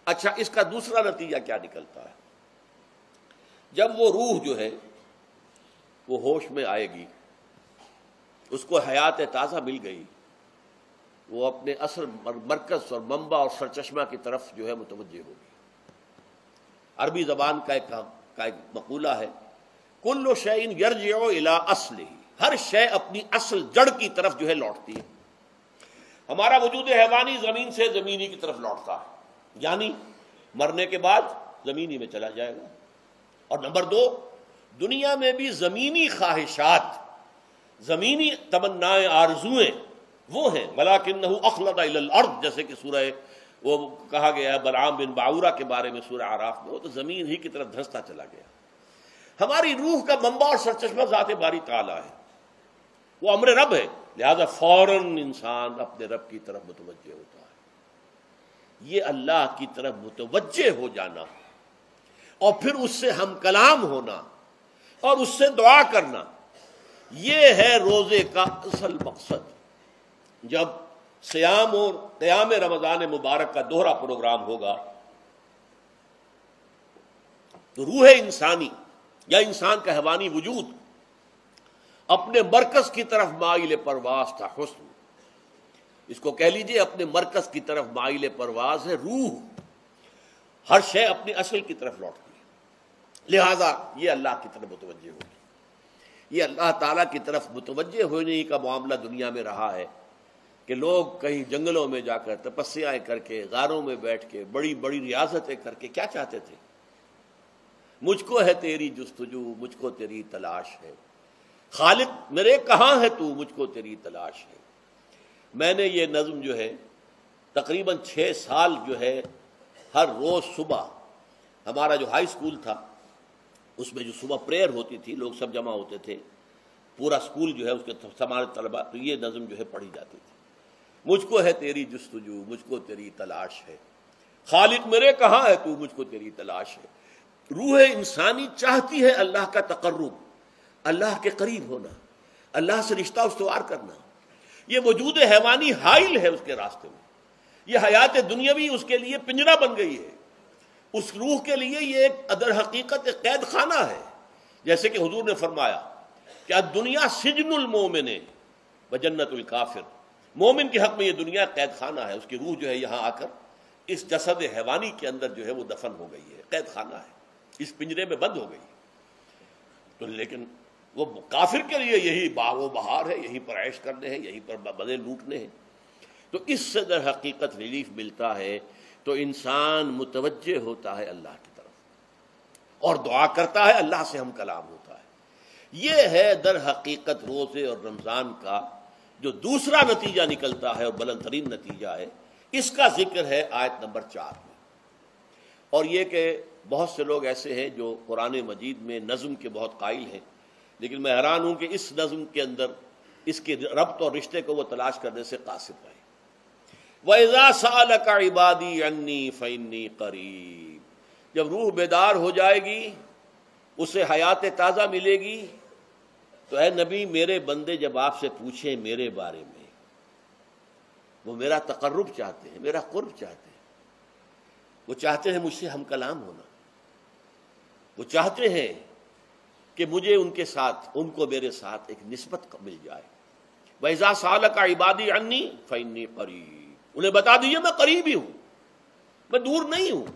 اچھا، اس کا دوسرا نتیجہ کیا نکلتا ہے؟ جب وہ روح جو ہے وہ ہوش میں آئے گی، اس کو حیات تازہ مل گئی، وہ اپنے اصل مرکز اور منبع اور سرچشمہ کی طرف جو ہے متوجہ ہوگی. عربی زبان کا ایک مقولہ ہے، کل شیء یرجع الی اصلہ، ہر شے اپنی اصل جڑ کی طرف جو ہے لوٹتی ہے. ہمارا وجود حیوانی زمین سے زمینی کی طرف لوٹتا ہے، یعنی مرنے کے بعد زمینی میں چلا جائے گا۔ اور نمبر دو، دنیا میں بھی زمینی خواہشات، زمینی تمنائیں، آرزوئیں وہ ہیں، وَلَٰكِنَّهُ أَخْلَدَ إِلَى الْأَرْضِ، جیسے کہ سورہ وہ کہا گیا ہے بلعام بن باعورہ کے بارے میں سورہ اعراف میں، وہ تو زمین ہی کی طرف دھنستا چلا گیا۔ ہماری روح کا منبع اور سرچشمہ ذات باری تعالیٰ ہے، وہ امر رب ہے، لہذا فوراً انسان اپنے رب کی طرف متوجہ ہوتا ہے۔ یہ اللہ کی طرف متوجہ ہو جانا اور پھر اس سے ہم کلام ہونا اور اس سے دعا کرنا، یہ ہے روزے کا اصل مقصد۔ جب سیام اور قیام رمضان مبارک کا دوہرا پروگرام ہوگا تو روح انسانی یا انسان کا حیوانی وجود اپنے مرکز کی طرف مائل پرواز تھا، حسن، اس کو کہہ لیجئے اپنے مرکز کی طرف مائل پرواز ہے روح، ہر شے اپنی اصل کی طرف لوٹتی ہے، لہذا یہ اللہ کی طرف متوجہ ہوگی۔ یہ اللہ تعالیٰ کی طرف متوجہ ہونے کا معاملہ دنیا میں رہا ہے کہ لوگ کہیں جنگلوں میں جا کر تپسیائیں کر کے، غاروں میں بیٹھ کے، بڑی بڑی ریاضتیں کر کے کیا چاہتے تھے؟ مجھ کو ہے تیری جستجو، مجھ کو تیری تلاش ہے، خالق میرے کہاں ہے تو، مجھ کو تیری تلاش ہے۔ میں نے یہ نظم جو ہے تقریباً 6 سال جو ہے ہر روز صبح، ہمارا جو ہائی اسکول تھا اس میں جو صبح پریئر ہوتی تھی، لوگ سب جمع ہوتے تھے، پورا اسکول جو ہے اس کے ہمارے طلباء، تو یہ نظم جو ہے پڑھی جاتی تھی، مجھ کو ہے تیری جستجو، مجھ کو تیری تلاش ہے، خالق میرے کہاں ہے تو، مجھ کو تیری تلاش ہے۔ روح انسانی چاہتی ہے اللہ کا تقرب، اللہ کے قریب ہونا، اللہ سے رشتہ استوار کرنا۔ یہ وجود حیوانی حائل ہے اس کے راستے میں، یہ حیات دنیاوی اس کے لیے پنجرا بن گئی ہے، اس روح کے لیے یہ ایک در حقیقت ایک قید خانہ ہے، جیسے کہ حضور نے فرمایا کہ الدنیا سجن المومن و جنت الکافر، مومن کے حق میں یہ دنیا قید خانہ ہے، اس کی روح جو ہے یہاں آ کر اس جسد حیوانی کے اندر جو ہے وہ دفن ہو گئی ہے، قید خانہ ہے، اس پنجرے میں بند ہو گئی۔ تو لیکن وہ کافر کے لیے یہی باغ و بہار ہے، یہیں پر عیش کرنے ہیں، یہیں پر مزے لوٹنے ہیں۔ تو اس سے در حقیقت ریلیف ملتا ہے، تو انسان متوجہ ہوتا ہے اللہ کی طرف اور دعا کرتا ہے، اللہ سے ہم کلام ہوتا ہے۔ یہ ہے در حقیقت روزے اور رمضان کا جو دوسرا نتیجہ نکلتا ہے اور بلند ترین نتیجہ ہے، اس کا ذکر ہے آیت نمبر 4 میں۔ اور یہ کہ بہت سے لوگ ایسے ہیں جو قرآن مجید میں نظم کے بہت قائل ہیں، لیکن میں حیران ہوں کہ اس نظم کے اندر اس کے ربط اور رشتے کو وہ تلاش کرنے سے قاصر رہے۔ وَإِذَا سَأَلَكَ عِبَادِي عَنِّي فَإِنِّي قَرِيبٌ، جب روح بیدار ہو جائے گی، اسے حیات تازہ ملے گی، تو اے نبی میرے بندے جب آپ سے پوچھیں میرے بارے میں، وہ میرا تقرب چاہتے ہیں، میرا قرب چاہتے ہیں، وہ چاہتے ہیں مجھ سے ہم کلام ہونا، وہ چاہتے ہیں کہ مجھے ان کے ساتھ، ان کو میرے ساتھ ایک نسبت مل جائے۔ وَإِذَا سَأَلَكَ عِبَادِي عَنِّي فَإِنِّي قَرِيبٌ، انہیں بتا دیجیے میں قریب ہی ہوں، میں دور نہیں ہوں۔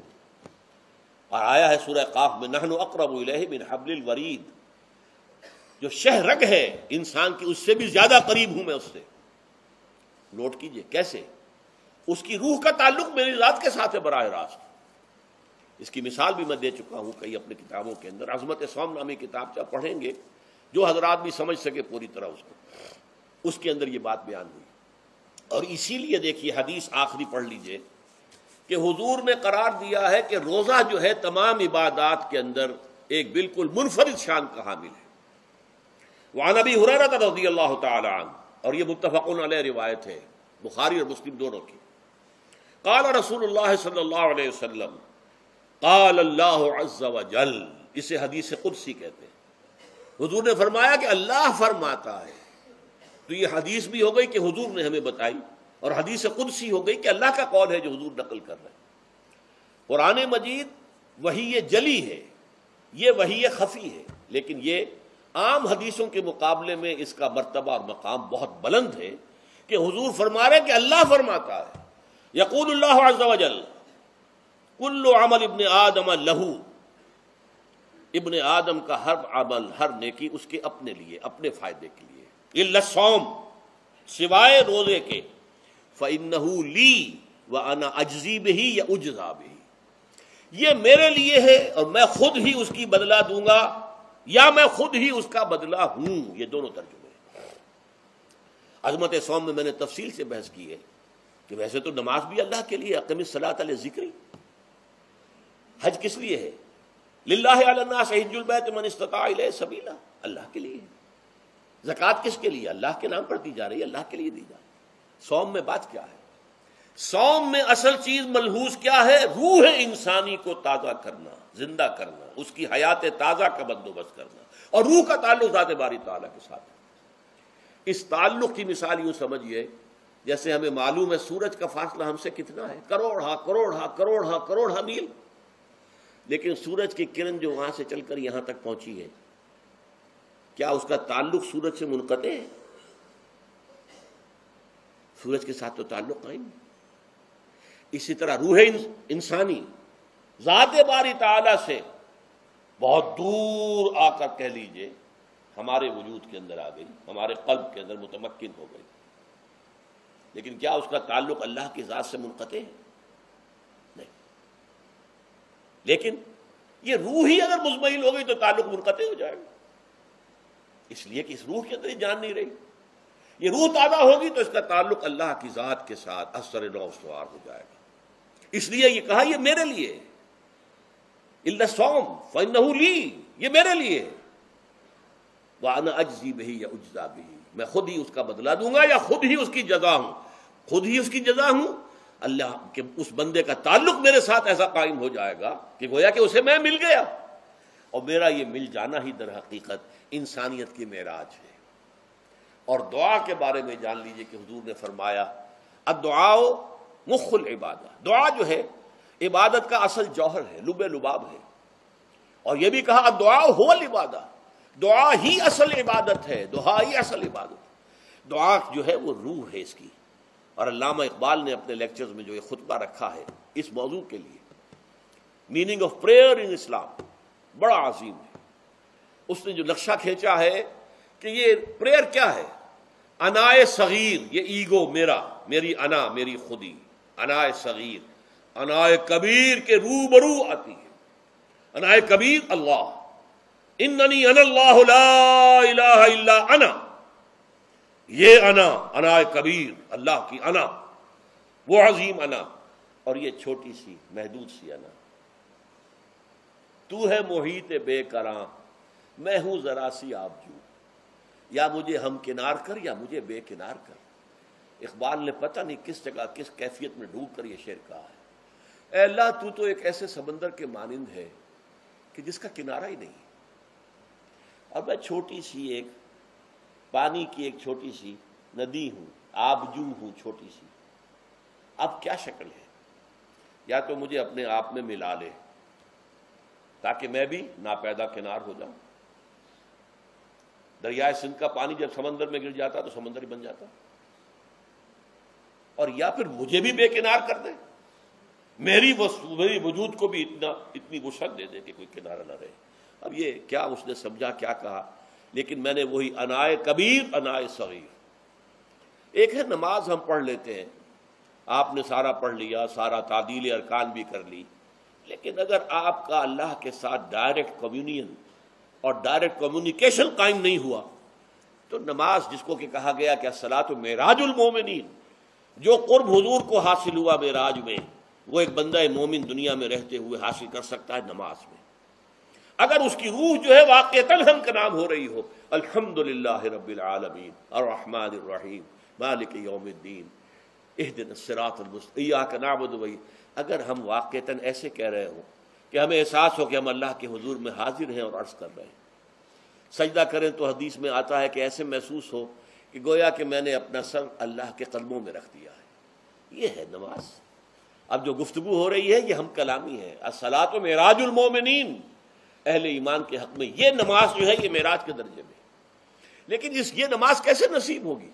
اور آیا ہے سورہ قاف میں نحن اقرب الیہ من حبل الورید، جو شہ رگ ہے انسان کی اس سے بھی زیادہ قریب ہوں میں اس سے۔ نوٹ کیجئے کیسے، اس کی روح کا تعلق میری ذات کے ساتھ ہے براہ راست۔ اس کی مثال بھی میں دے چکا ہوں کئی اپنی کتابوں کے اندر، عظمت صوم نامی کتاب جب پڑھیں گے، جو حضرات بھی سمجھ سکے پوری طرح اس کو، اس کے اندر یہ بات بیان ہوئی۔ اور اسی لیے دیکھیے حدیث آخری پڑھ لیجئے کہ حضور نے قرار دیا ہے کہ روزہ جو ہے تمام عبادات کے اندر ایک بالکل منفرد شان کا حامل ہے۔ وعن ابی ہریرہ رضی اللہ تعالی عنہ، اور یہ متفق علیہ روایت ہے، بخاری اور مسلم دونوں کی، قال رسول اللہ صلی اللہ علیہ وسلم، قال اللہ عز وجل، اسے حدیث قدسی کہتے ہیں، حضور نے فرمایا کہ اللہ فرماتا ہے۔ تو یہ حدیث بھی ہو گئی کہ حضور نے ہمیں بتائی، اور حدیث قدسی ہو گئی کہ اللہ کا قول ہے جو حضور نقل کر رہے ہیں۔ قرآن مجید وحی جلی ہے، یہ وحی خفی ہے، لیکن یہ عام حدیثوں کے مقابلے میں اس کا مرتبہ اور مقام بہت بلند ہے کہ حضور فرما رہے کہ اللہ فرماتا ہے، یقول اللہ عز وجل کل عمل ابن آدم لہو، ابن آدم کا ہر عمل، ہر نیکی اس کے اپنے لیے، اپنے فائدے کے لیے، الا الصوم، سوائے روزے کے، فإنہ لی وأنا اجزی بہ یا اجزا بہ، یہ میرے لیے ہے اور میں خود ہی اس کی بدلہ دوں گا یا میں خود ہی اس کا بدلہ ہوں. یہ دونوں ترجمے ہیں. عظمت صوم میں میں نے تفصیل سے بحث کی ہے کہ ویسے تو نماز بھی اللہ کے لیے، اقیم الصلاۃ لذکری. حج کس لیے ہے؟ للہ علی الناس حج البیت من استطاع الیہ سبیلا، اللہ کے لیے. زکوٰۃ کس کے لیے؟ اللہ کے نام پر دی جا رہی ہے، اللہ کے لیے دی جا رہی ہے. صوم میں بات کیا ہے؟ صوم میں اصل چیز ملحوظ کیا ہے؟ روح انسانی کو تازہ کرنا، زندہ کرنا، اس کی حیات تازہ کا بندوبست کرنا، اور روح کا تعلق ذات باری تعالیٰ کے ساتھ ہے. اس تعلق کی مثال یوں سمجھیے جیسے ہمیں معلوم ہے سورج کا فاصلہ ہم سے کتنا ہے، کروڑ میل. لیکن سورج کی کرن جو وہاں سے چل کر یہاں تک پہنچی ہے، کیا اس کا تعلق سورج سے منقطع ہے؟ سورج کے ساتھ تو تعلق قائم ہے. اسی طرح روح انسانی ذات باری تعالیٰ سے بہت دور آ کر کہہ لیجئے ہمارے وجود کے اندر آ گئی، ہمارے قلب کے اندر متمکن ہو گئی. لیکن کیا اس کا تعلق اللہ کی ذات سے منقطع ہے؟ نہیں. لیکن یہ روح ہی اگر مزمحل ہو گئی تو تعلق منقطع ہو جائے گا، اس لیے کہ اس روح کے اندر ہی جان نہیں رہی. یہ روح تازہ ہوگی تو اس کا تعلق اللہ کی ذات کے ساتھ اثر نو استوار ہو جائے گا. اس لیے یہ کہا یہ میرے لیے، الا الصوم فانه لی، یہ میرے لیے. وانا اجزی بہ یا اجزا بہ، میں خود ہی اس کا بدلہ دوں گا یا خود ہی اس کی جزا ہوں. خود ہی اس کی جزا ہوں. اللہ کے اس بندے کا تعلق میرے ساتھ ایسا قائم ہو جائے گا کہ گویا کہ اسے میں مل گیا. اور میرا یہ مل جانا ہی در حقیقت انسانیت کی معراج ہے. اور دعا کے بارے میں جان لیجئے کہ حضور نے فرمایا الدعاء مخ العبادہ، دعا جو ہے عبادت کا اصل جوہر ہے، لب لباب ہے. اور یہ بھی کہا الدعاء هو العبادہ، دعا ہی اصل عبادت ہے، دعا ہی اصل عبادت. دعا جو ہے وہ روح ہے اس کی. اور علامہ اقبال نے اپنے لیکچرز میں جو یہ خطبہ رکھا ہے اس موضوع کے لیے، میننگ آف پریئر ان اسلام، بڑا عظیم ہے. اس نے جو نقشہ کھینچا ہے کہ یہ پریئر کیا ہے؟ انائے صغیر، یہ ایگو میرا، میری انا، میری خودی، انائے صغیر انائے کبیر کے روبرو آتی ہے. انائے کبیر اللہ، اننی انا اللہ لا الہ الا انا. یہ انا، انائے کبیر اللہ کی انا، وہ عظیم انا. اور یہ چھوٹی سی محدود سی انا. تو ہے محیط بے کراں، میں ہوں ذرا سی آبجو، یا مجھے ہم کنار کر یا مجھے بے کنار کر. اقبال نے پتہ نہیں کس جگہ کس کیفیت میں ڈوب کر یہ شعر کہا ہے. اے اللہ تو ایک ایسے سمندر کے مانند ہے کہ جس کا کنارہ ہی نہیں. اور میں چھوٹی سی ایک پانی کی ایک چھوٹی سی ندی ہوں، آبجو ہوں چھوٹی سی. اب کیا شکل ہے؟ یا تو مجھے اپنے آپ میں ملا لے تاکہ میں بھی ناپیدا کنار ہو جاؤں. دریائے سندھ کا پانی جب سمندر میں گر جاتا تو سمندر ہی بن جاتا. اور یا پھر مجھے بھی بے کنار کر دے، میری وجود کو بھی اتنی وسعت دے دے کہ کوئی کنارہ نہ رہے. اب یہ کیا اس نے سمجھا، کیا کہا؟ لیکن میں نے وہی انائے کبیر انائے صغیر. ایک ہے نماز ہم پڑھ لیتے ہیں، آپ نے سارا پڑھ لیا، سارا تعدیل ارکان بھی کر لی، لیکن اگر آپ کا اللہ کے ساتھ ڈائریکٹ کمیونین اور ڈائریکٹ کمیونیکیشن قائم نہیں ہوا تو نماز، جس کو کہ کہا گیا کہ الصلاۃ معراج المومنین، جو قرب حضور کو حاصل ہوا معراج میں، وہ ایک بندہ مومن دنیا میں رہتے ہوئے حاصل کر سکتا ہے نماز میں. اگر اس کی روح جو ہے واقعتاً ہم کا نام ہو رہی ہو الحمدللہ رب العالمین الرحمن الرحیم مالک یوم الدین اہدنا الصراط المستقیم ایاک نعبد و اگر ہم واقعتاً ایسے کہہ رہے ہوں کہ ہمیں احساس ہو کہ ہم اللہ کے حضور میں حاضر ہیں اور عرض کر رہے ہیں، سجدہ کریں تو حدیث میں آتا ہے کہ ایسے محسوس ہو کہ گویا کہ میں نے اپنا سر اللہ کے قدموں میں رکھ دیا ہے. یہ ہے نماز. اب جو گفتگو ہو رہی ہے یہ ہم کلامی ہے. الصلاۃ معراج المومنین، اہل ایمان کے حق میں یہ نماز جو ہے یہ معراج کے درجے میں. لیکن یہ نماز کیسے نصیب ہوگی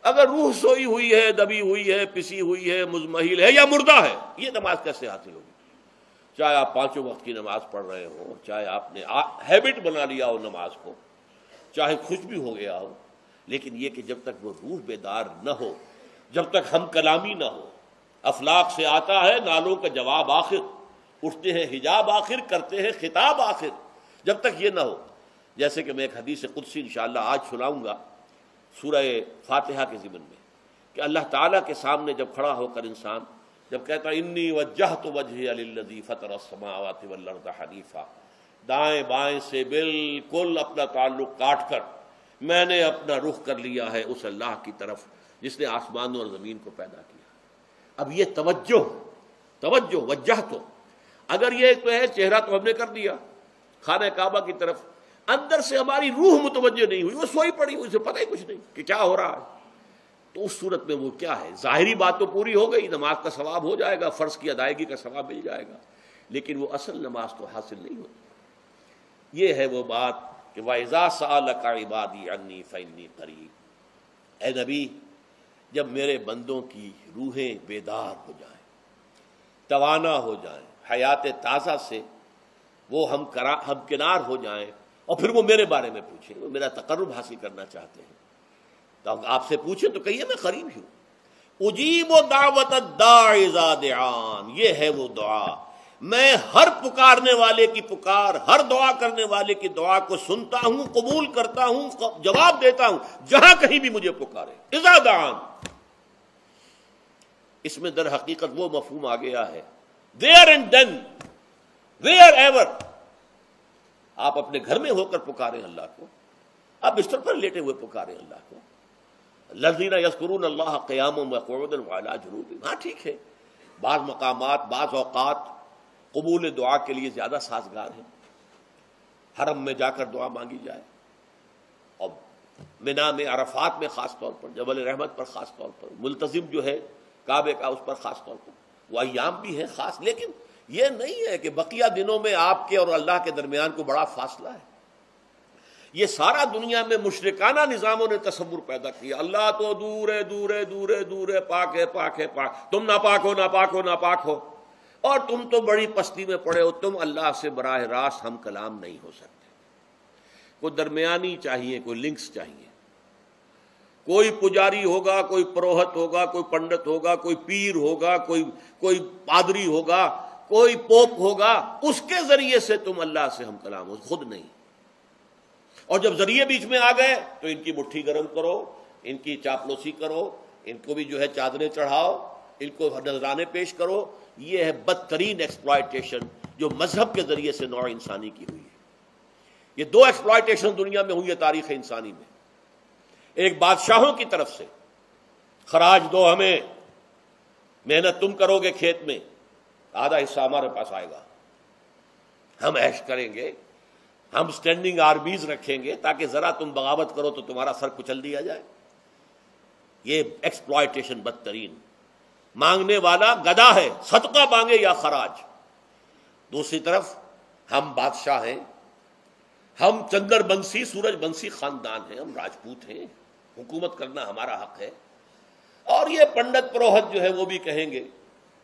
اگر روح سوئی ہوئی ہے، دبی ہوئی ہے، پسی ہوئی ہے، مزمحل ہے یا مردہ ہے؟ یہ نماز کیسے حاصل ہوگی؟ چاہے آپ 5 وقت کی نماز پڑھ رہے ہو، چاہے آپ نے ہیبٹ بنا لیا ہو نماز کو، چاہے خوش بھی ہو گیا ہو، لیکن یہ کہ جب تک وہ روح بیدار نہ ہو، جب تک ہم کلامی نہ ہو. افلاق سے آتا ہے نالوں کا جواب آخر، اٹھتے ہیں حجاب آخر، کرتے ہیں خطاب آخر. جب تک یہ نہ ہو، جیسے کہ میں ایک حدیث قدسی انشاءاللہ آج سناؤں گا سورہ فاتحہ کے ضمن میں، کہ اللہ تعالیٰ کے سامنے جب کھڑا ہو کر انسان جب کہتا ہے انی وجہت وجہی للذی فطر السماوات والارض حنیفا، دائیں بائیں سے بالکل اپنا تعلق کاٹ کر میں نے اپنا رخ کر لیا ہے اس اللہ کی طرف جس نے آسمانوں اور زمین کو پیدا کیا. اب یہ توجہ وجہ تو اگر یہ تو ہے چہرہ تو ہم نے کر دیا خانہ کعبہ کی طرف، اندر سے ہماری روح متوجہ نہیں ہوئی، وہ سوئی پڑی، اسے پتہ ہی کچھ نہیں کہ کیا ہو رہا ہے. تو اس صورت میں وہ کیا ہے، ظاہری بات تو پوری ہو گئی، نماز کا ثواب ہو جائے گا، فرض کی ادائیگی کا ثواب مل جائے گا، لیکن وہ اصل نماز تو حاصل نہیں ہوتی. یہ ہے وہ بات کہ وَإِذَا سَأَلَكَ عِبَادِي عَنِّي فَإِنِّي قَرِيبٌ. اے نبی، جب میرے بندوں کی روحیں بیدار ہو جائیں، توانا ہو جائیں، حیات تازہ سے وہ ہم کنار ہو جائیں، اور پھر وہ میرے بارے میں پوچھیں، وہ میرا تقرب حاصل کرنا چاہتے ہیں، تو آپ سے پوچھیں تو کہیے میں قریب ہوں. اجیب دعوت الداع اذا دعان، یہ ہے وہ دعا، میں ہر پکارنے والے کی پکار، ہر دعا کرنے والے کی دعا کو سنتا ہوں، قبول کرتا ہوں، جواب دیتا ہوں جہاں کہیں بھی مجھے پکارے. اذا دعان، اس میں در حقیقت وہ مفہوم آ گیا ہے there and then, wherever. آپ اپنے گھر میں ہو کر پکاریں اللہ کو، آپ بستر پر لیٹے ہوئے پکاریں اللہ کو. الذین یذکرون اللہ قیاما وقعودا وعلی جنوبہم. ہاں ٹھیک ہے، بعض مقامات بعض اوقات قبول دعا کے لیے زیادہ سازگار ہیں، حرم میں جا کر دعا مانگی جائے، اور منا میں، عرفات میں خاص طور پر، جبل رحمت پر خاص طور پر، ملتزم جو ہے کعبے کا اس پر خاص طور پر، وہ ایام بھی ہے خاص. لیکن یہ نہیں ہے کہ بقیہ دنوں میں آپ کے اور اللہ کے درمیان کو بڑا فاصلہ ہے. یہ سارا دنیا میں مشرکانہ نظاموں نے تصور پیدا کیا، اللہ تو دور ہے، دور ہے، دور ہے، دور ہے، پاک ہے، پاک ہے، پاک، تم ناپاک ہو، ناپاک ہو، ناپاک ہو، اور تم تو بڑی پستی میں پڑے ہو، تم اللہ سے براہ راست ہم کلام نہیں ہو سکتے. کوئی درمیانی چاہیے، کوئی لنکس چاہیے، کوئی پجاری ہوگا، کوئی پروہت ہوگا، کوئی پنڈت ہوگا، کوئی پیر ہوگا، کوئی پادری ہوگا، کوئی پوپ ہوگا، اس کے ذریعے سے تم اللہ سے ہم کلام ہو، خود نہیں. اور جب ذریعے بیچ میں آ گئے تو ان کی مٹھی گرم کرو، ان کی چاپلوسی کرو، ان کو بھی جو ہے چادریں چڑھاؤ، ان کو نذرانے پیش کرو. یہ ہے بدترین ایکسپلائٹیشن جو مذہب کے ذریعے سے نوع انسانی کی ہوئی ہے. یہ دو ایکسپلائٹیشن دنیا میں ہوئی ہے تاریخ انسانی میں. ایک بادشاہوں کی طرف سے خراج دو ہمیں، محنت تم کرو گے کھیت میں، آدھا حصہ ہمارے پاس آئے گا، ہم عیش کریں گے، ہم سٹینڈنگ آرمیز رکھیں گے تاکہ ذرا تم بغاوت کرو تو تمہارا سر کچل دیا جائے. یہ ایکسپلائٹیشن بدترین. مانگنے والا گدا ہے، صدقہ مانگے یا خراج. دوسری طرف ہم بادشاہ ہیں، ہم چندر بنسی سورج بنسی خاندان ہیں، ہم راجپوت ہیں، حکومت کرنا ہمارا حق ہے. اور یہ پنڈت پروہت جو ہے وہ بھی کہیں گے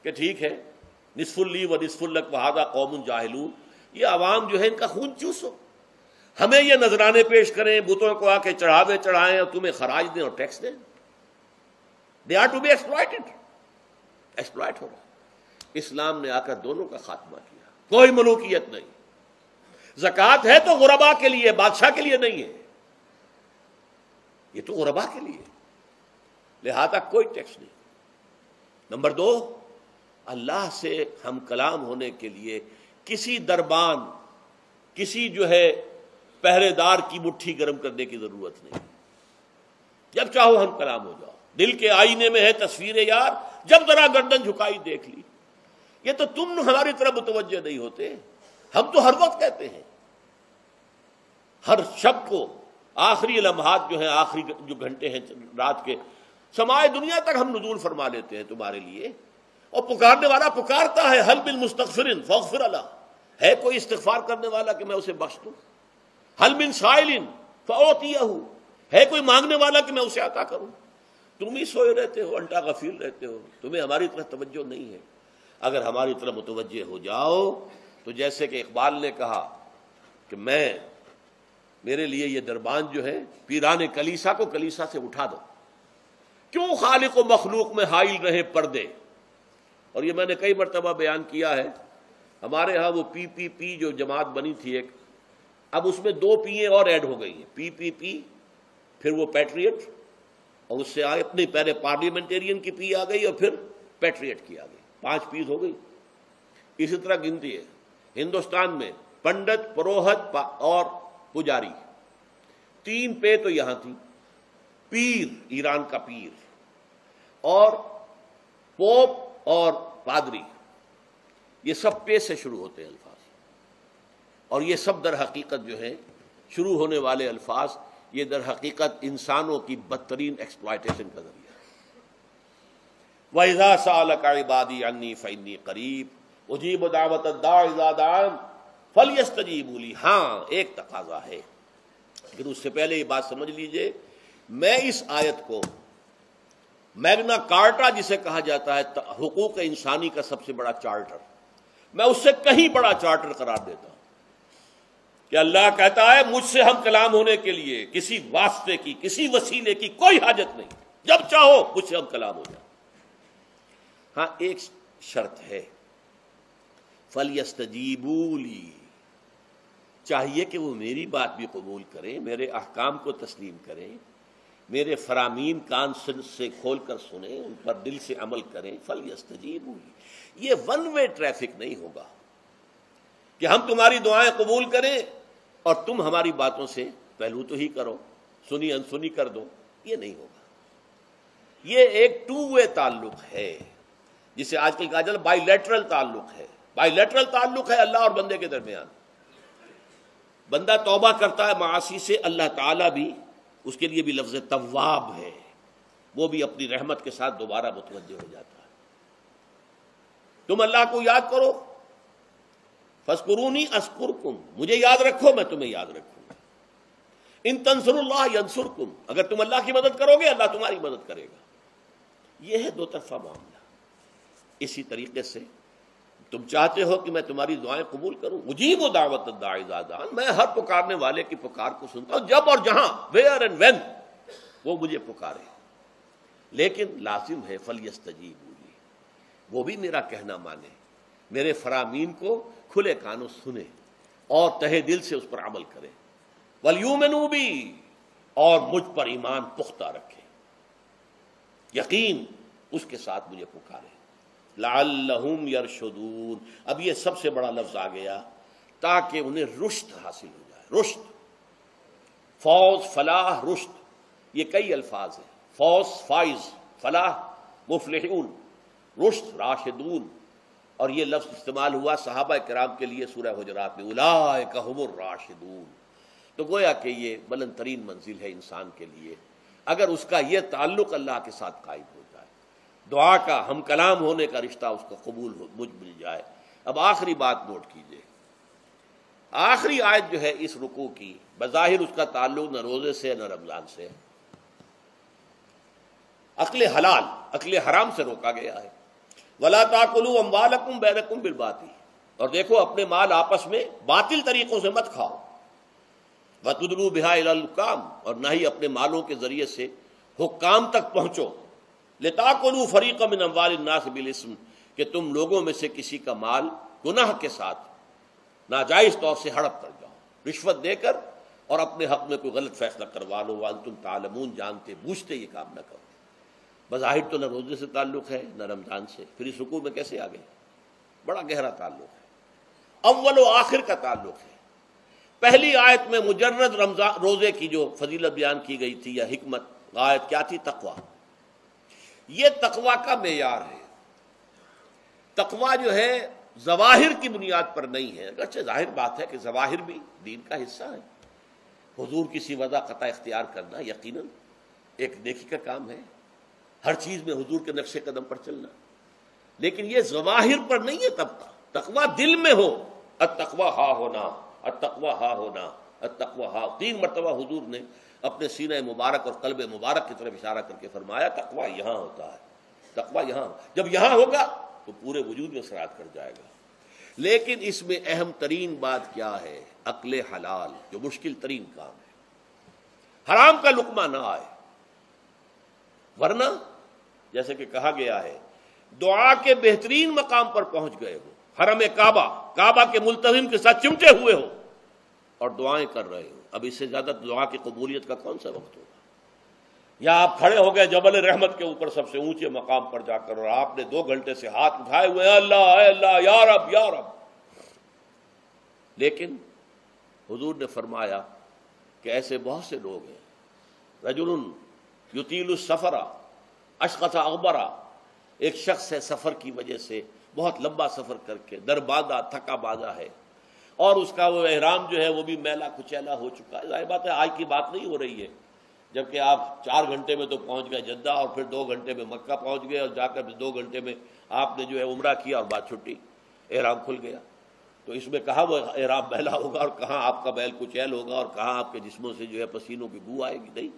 کہ ٹھیک ہے، نصف لی و نصف لک وہذا قوم جاہلون، یہ عوام جو ہے ان کا خون چوسو، ہمیں یہ نذرانے پیش کریں، بتوں کو آ کے چڑھاوے چڑھائیں اور تمہیں خراج دیں اور ٹیکس دیں. They are to be exploited, exploit ہو رہا. اسلام نے آ کر دونوں کا خاتمہ کیا، کوئی ملوکیت نہیں. زکوٰۃ ہے تو غربا کے لیے، بادشاہ کے لیے نہیں ہے، یہ تو غربا کے لیے، لہذا کوئی ٹیکس نہیں. نمبر دو، اللہ سے ہم کلام ہونے کے لیے کسی دربان، کسی جو ہے پہرے دار کی مٹھی گرم کرنے کی ضرورت نہیں. جب چاہو ہم کلام ہو جاؤ. دل کے آئینے میں ہے تصویر یار، جب ذرا گردن جھکائی دیکھ لی. یہ تو تم ہماری طرف متوجہ نہیں ہوتے، ہم تو ہر وقت کہتے ہیں، ہر شب کو آخری لمحات جو ہیں، آخری جو گھنٹے ہیں رات کے، سمائے دنیا تک ہم نزول فرما لیتے ہیں تمہارے لیے. اور پکارنے والا پکارتا ہے، حل من مستغفر فاغفر اللہ، ہے کوئی استغفار کرنے والا کہ میں اسے بخش دوں؟ حل من سائل فاعطیہ، ہے کوئی مانگنے والا کہ میں اسے عطا کروں؟ تم ہی سوئے رہتے ہو، الٹا غفیر رہتے ہو، تمہیں ہماری طرف توجہ نہیں ہے. اگر ہماری طرف متوجہ ہو جاؤ تو جیسے کہ اقبال نے کہا کہ میرے لیے یہ دربان جو ہے، پیران کلیسا کو کلیسا سے اٹھا دو، کیوں خالق و مخلوق میں حائل رہے پردے. اور یہ میں نے کئی مرتبہ بیان کیا ہے، ہمارے ہاں وہ پی پی پی جو جماعت بنی تھی ایک، اب اس میں 2 پی اور ایڈ ہو گئی ہیں، پی پی پی، پھر وہ پیٹریٹ، اور اس سے آگے اپنی پہلے پارلیمنٹیرین کی پی آ گئی اور پھر پیٹریٹ کی آ گئی، 5 پیز ہو گئی. اسی طرح گنتی ہے ہندوستان میں پنڈت، پروہت اور پجاری، 3 پے تو یہاں تھی، پیر ایران کا پیر، اور پوپ اور پادری، یہ سب پے سے شروع ہوتے ہیں الفاظ، اور یہ سب در حقیقت جو ہے شروع ہونے والے الفاظ، یہ در حقیقت انسانوں کی بدترین ایکسپلائٹیشن کا ذریعہ ہے. وَإِذَا سَأَلَكَ عِبَادِي عَنِّي فَإِنِّي قَرِيبٌ أُجِيبُ دَعْوَةَ الدَّاعِ إِذَا دَعَانِ فَلْيَسْتَجِيبُوا لِي. ہاں ایک تقاضا ہے، لیکن اس سے پہلے یہ بات سمجھ لیجئے، میں اس آیت کو میگنا کارٹا جسے کہا جاتا ہے حقوق انسانی کا سب سے بڑا چارٹر، میں اس سے کہیں بڑا چارٹر قرار دیتا ہوں کہ اللہ کہتا ہے مجھ سے ہم کلام ہونے کے لیے کسی واسطے کی، کسی وسیلے کی کوئی حاجت نہیں، جب چاہو مجھ سے ہم کلام ہو جائے. ہاں ایک شرط ہے، فَلْيَسْتَجِيبُوا لِي، چاہیے کہ وہ میری بات بھی قبول کریں، میرے احکام کو تسلیم کریں، میرے فرامین کان سے کھول کر سنیں، ان پر دل سے عمل کریں. فَلْيَسْتَجِيبُوا لِي، یہ ون وے ٹریفک نہیں ہوگا کہ ہم تمہاری دعائیں قبول کریں اور تم ہماری باتوں سے پہلو تو ہی کرو، سنی انسنی کر دو، یہ نہیں ہوگا. یہ ایک 2 وے تعلق ہے جسے آج کل کہا جاتا ہے بائی لیٹرل تعلق ہے. بائی لیٹرل تعلق ہے اللہ اور بندے کے درمیان. بندہ توبہ کرتا ہے معاصی سے، اللہ تعالیٰ بھی اس کے لیے بھی لفظ تواب ہے، وہ بھی اپنی رحمت کے ساتھ دوبارہ متوجہ ہو جاتا ہے. تم اللہ کو یاد کرو، فاذکرونی اذکرکم، مجھے یاد رکھو میں تمہیں یاد رکھوں گا. ان تنصروا اللہ ینصرکم، اگر تم اللہ کی مدد کرو گے اللہ تمہاری مدد کرے گا. یہ ہے 2 طرفہ معاملہ. اسی طریقے سے تم چاہتے ہو کہ میں تمہاری دعائیں قبول کروں، اجیب دعوت الداعی اذا دعان، میں ہر پکارنے والے کی پکار کو سنتا ہوں جب اور جہاں، ویئر اینڈ وین وہ مجھے پکارے. لیکن لازم ہے فلیستجیبوا لی، وہ بھی میرا کہنا مانے، میرے فرامین کو کھلے کانوں سنے اور تہہ دل سے اس پر عمل کرے. ولیؤمنوا بی، اور مجھ پر ایمان پختہ رکھے، یقین اس کے ساتھ مجھے پکارے. لعلہم یرشدون، اب یہ سب سے بڑا لفظ آ گیا تاکہ انہیں رشد حاصل ہو جائے. رشد، فوز، فلاح، رشد، یہ کئی الفاظ ہیں. فوز فائز، فلاح مفلحون، رشد راشدون، اور یہ لفظ استعمال ہوا صحابہ کرام کے لیے سورہ حجرات میں، اولئک ھم الراشدون. تو گویا کہ یہ بلند ترین منزل ہے انسان کے لیے اگر اس کا یہ تعلق اللہ کے ساتھ قائم ہو جائے، دعا کا ہم کلام ہونے کا رشتہ اس کو قبول مل جائے. اب آخری بات نوٹ کیجئے، آخری آیت جو ہے اس رکوع کی، بظاہر اس کا تعلق نہ روزے سے نہ رمضان سے، اکل حلال، اکل حرام سے روکا گیا ہے. وَلَا تَأْكُلُوا أَمْوَالَكُمْ بَيْنَكُمْ بِالْبَاطِلِ، اور دیکھو اپنے مال آپس میں باطل طریقوں سے مت کھاؤ. وَتُدْلُوا بِهَا إِلَى الْحُكَّامِ، اور نہ ہی اپنے مالوں کے ذریعے سے حکام تک پہنچو. لِتَأْكُلُوا فَرِيقًا مِنْ أَمْوَالِ النَّاسِ بِالْإِثْمِ، کہ تم لوگوں میں سے کسی کا مال گناہ کے ساتھ ناجائز طور سے ہڑپ کر جاؤ، رشوت دے کر، اور اپنے حق میں کوئی غلط فیصلہ کروا لو. وَأَنْتُمْ تَعْلَمُونَ، جانتے بوجھتے یہ کام نہ کرو. بظاہر تو نہ روزے سے تعلق ہے نہ رمضان سے، پھر اس رکوع میں کیسے آ گئے؟ بڑا گہرا تعلق ہے، اول و آخر کا تعلق ہے. پہلی آیت میں مجرد رمضان روزے کی جو فضیلت بیان کی گئی تھی یا حکمت، آیت کیا تھی؟ تقوی. یہ تقوی کا معیار ہے. تقوی جو ہے ظواہر کی بنیاد پر نہیں ہے، اگرچہ ظاہر بات ہے کہ ظواہر بھی دین کا حصہ ہے. حضور کسی وضع قطع اختیار کرنا یقیناً ایک نیکی کا کام ہے، ہر چیز میں حضور کے نقش قدم پر چلنا، لیکن یہ ظواہر پر نہیں ہے. تقوی دل میں ہو. التقوی ہا ہونا، التقوی ہا ہونا، التقوی ہا. 3 مرتبہ حضور نے اپنے سینہ مبارک اور قلب مبارک کی طرف اشارہ کر کے فرمایا تقوی یہاں ہوتا ہے، تقوی یہاں. جب یہاں ہوگا تو پورے وجود میں سرایت کر جائے گا. لیکن اس میں اہم ترین بات کیا ہے؟ اکل حلال، جو مشکل ترین کام ہے. حرام کا لقمہ نہ آئے، ورنہ جیسے کہ کہا گیا ہے دعا کے بہترین مقام پر پہنچ گئے ہو. حرم کعبہ کے ملتزم کے ساتھ چمٹے ہوئے ہو اور دعائیں کر رہے ہو، اب اس سے زیادہ دعا کی قبولیت کا کون سا وقت ہوگا؟ یا آپ کھڑے ہو گئے جبل رحمت کے اوپر سب سے اونچے مقام پر جا کر، اور آپ نے 2 گھنٹے سے ہاتھ اٹھائے ہوئے ہیں، اللہ اے اللہ یا رب یا رب، لیکن حضور نے فرمایا کہ ایسے بہت سے لوگ ہیں، رجل یطیل السفر اشقص اغبرا، ایک شخص ہے سفر کی وجہ سے بہت لمبا سفر کر کے دربادہ تھکا بادا ہے، اور اس کا وہ احرام جو ہے وہ بھی میلا کچیلا ہو چکا ہے۔ ظاہر بات ہے آج کی بات نہیں ہو رہی ہے، جبکہ آپ 4 گھنٹے میں تو پہنچ گئے جدہ، اور پھر 2 گھنٹے میں مکہ پہنچ گئے، اور جا کر 2 گھنٹے میں آپ نے جو ہے عمرہ کیا اور بات چھٹی، احرام کھل گیا۔ تو اس میں کہاں وہ احرام میلا ہوگا، اور کہاں آپ کا بیل کچیل ہوگا، اور کہاں آپ کے جسموں سے جو ہے پسینوں کی بو آئے گی؟ نہیں۔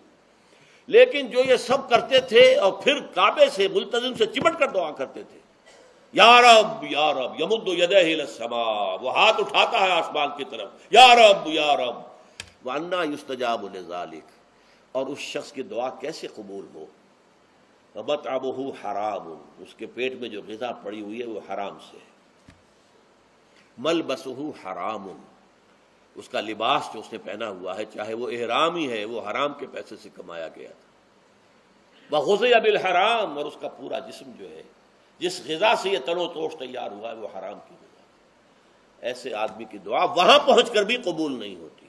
لیکن جو یہ سب کرتے تھے اور پھر کعبے سے ملتزم سے چمٹ کر دعا کرتے تھے، یا رب یا رب، یمد یدیہ الی السماء، وہ ہاتھ اٹھاتا ہے آسمان کی طرف، یا رب یا رب، وَأَنَّىٰ يُسْتَجَابُ لِذَٰلِكَ، اور اس شخص کی دعا کیسے قبول ہو؟ وَمَطْعَمُهُ حَرَامٌ، اس کے پیٹ میں جو غذا پڑی ہوئی ہے وہ حرام سے ہے، مَلْبَسُهُ حَرَامٌ، اس کا لباس جو اس نے پہنا ہوا ہے چاہے وہ احرام ہی ہے وہ حرام کے پیسے سے کمایا گیا تھا، وَغُذِيَ بِالْحَرَام، اور اس کا پورا جسم جو ہے جس غذا سے یہ تن و توش تیار ہوا ہے وہ حرام کی غذا، ایسے آدمی کی دعا وہاں پہنچ کر بھی قبول نہیں ہوتی۔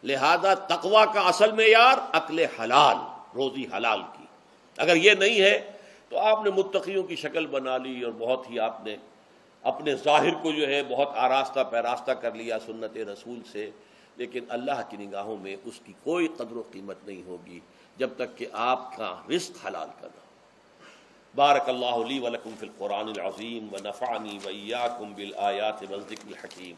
لہذا تقویٰ کا اصل معیار اکل حلال، روزی حلال کی، اگر یہ نہیں ہے تو آپ نے متقیوں کی شکل بنا لی اور بہت ہی آپ نے اپنے ظاہر کو جو ہے بہت آراستہ پیراستہ کر لیا سنت رسول سے، لیکن اللہ کی نگاہوں میں اس کی کوئی قدر و قیمت نہیں ہوگی جب تک کہ آپ کا رزق حلال کرنا۔ بارک اللہ لی ولکم فی القرآن العظیم ونفعنی وإیاکم بالآیات والذکر الحکیم۔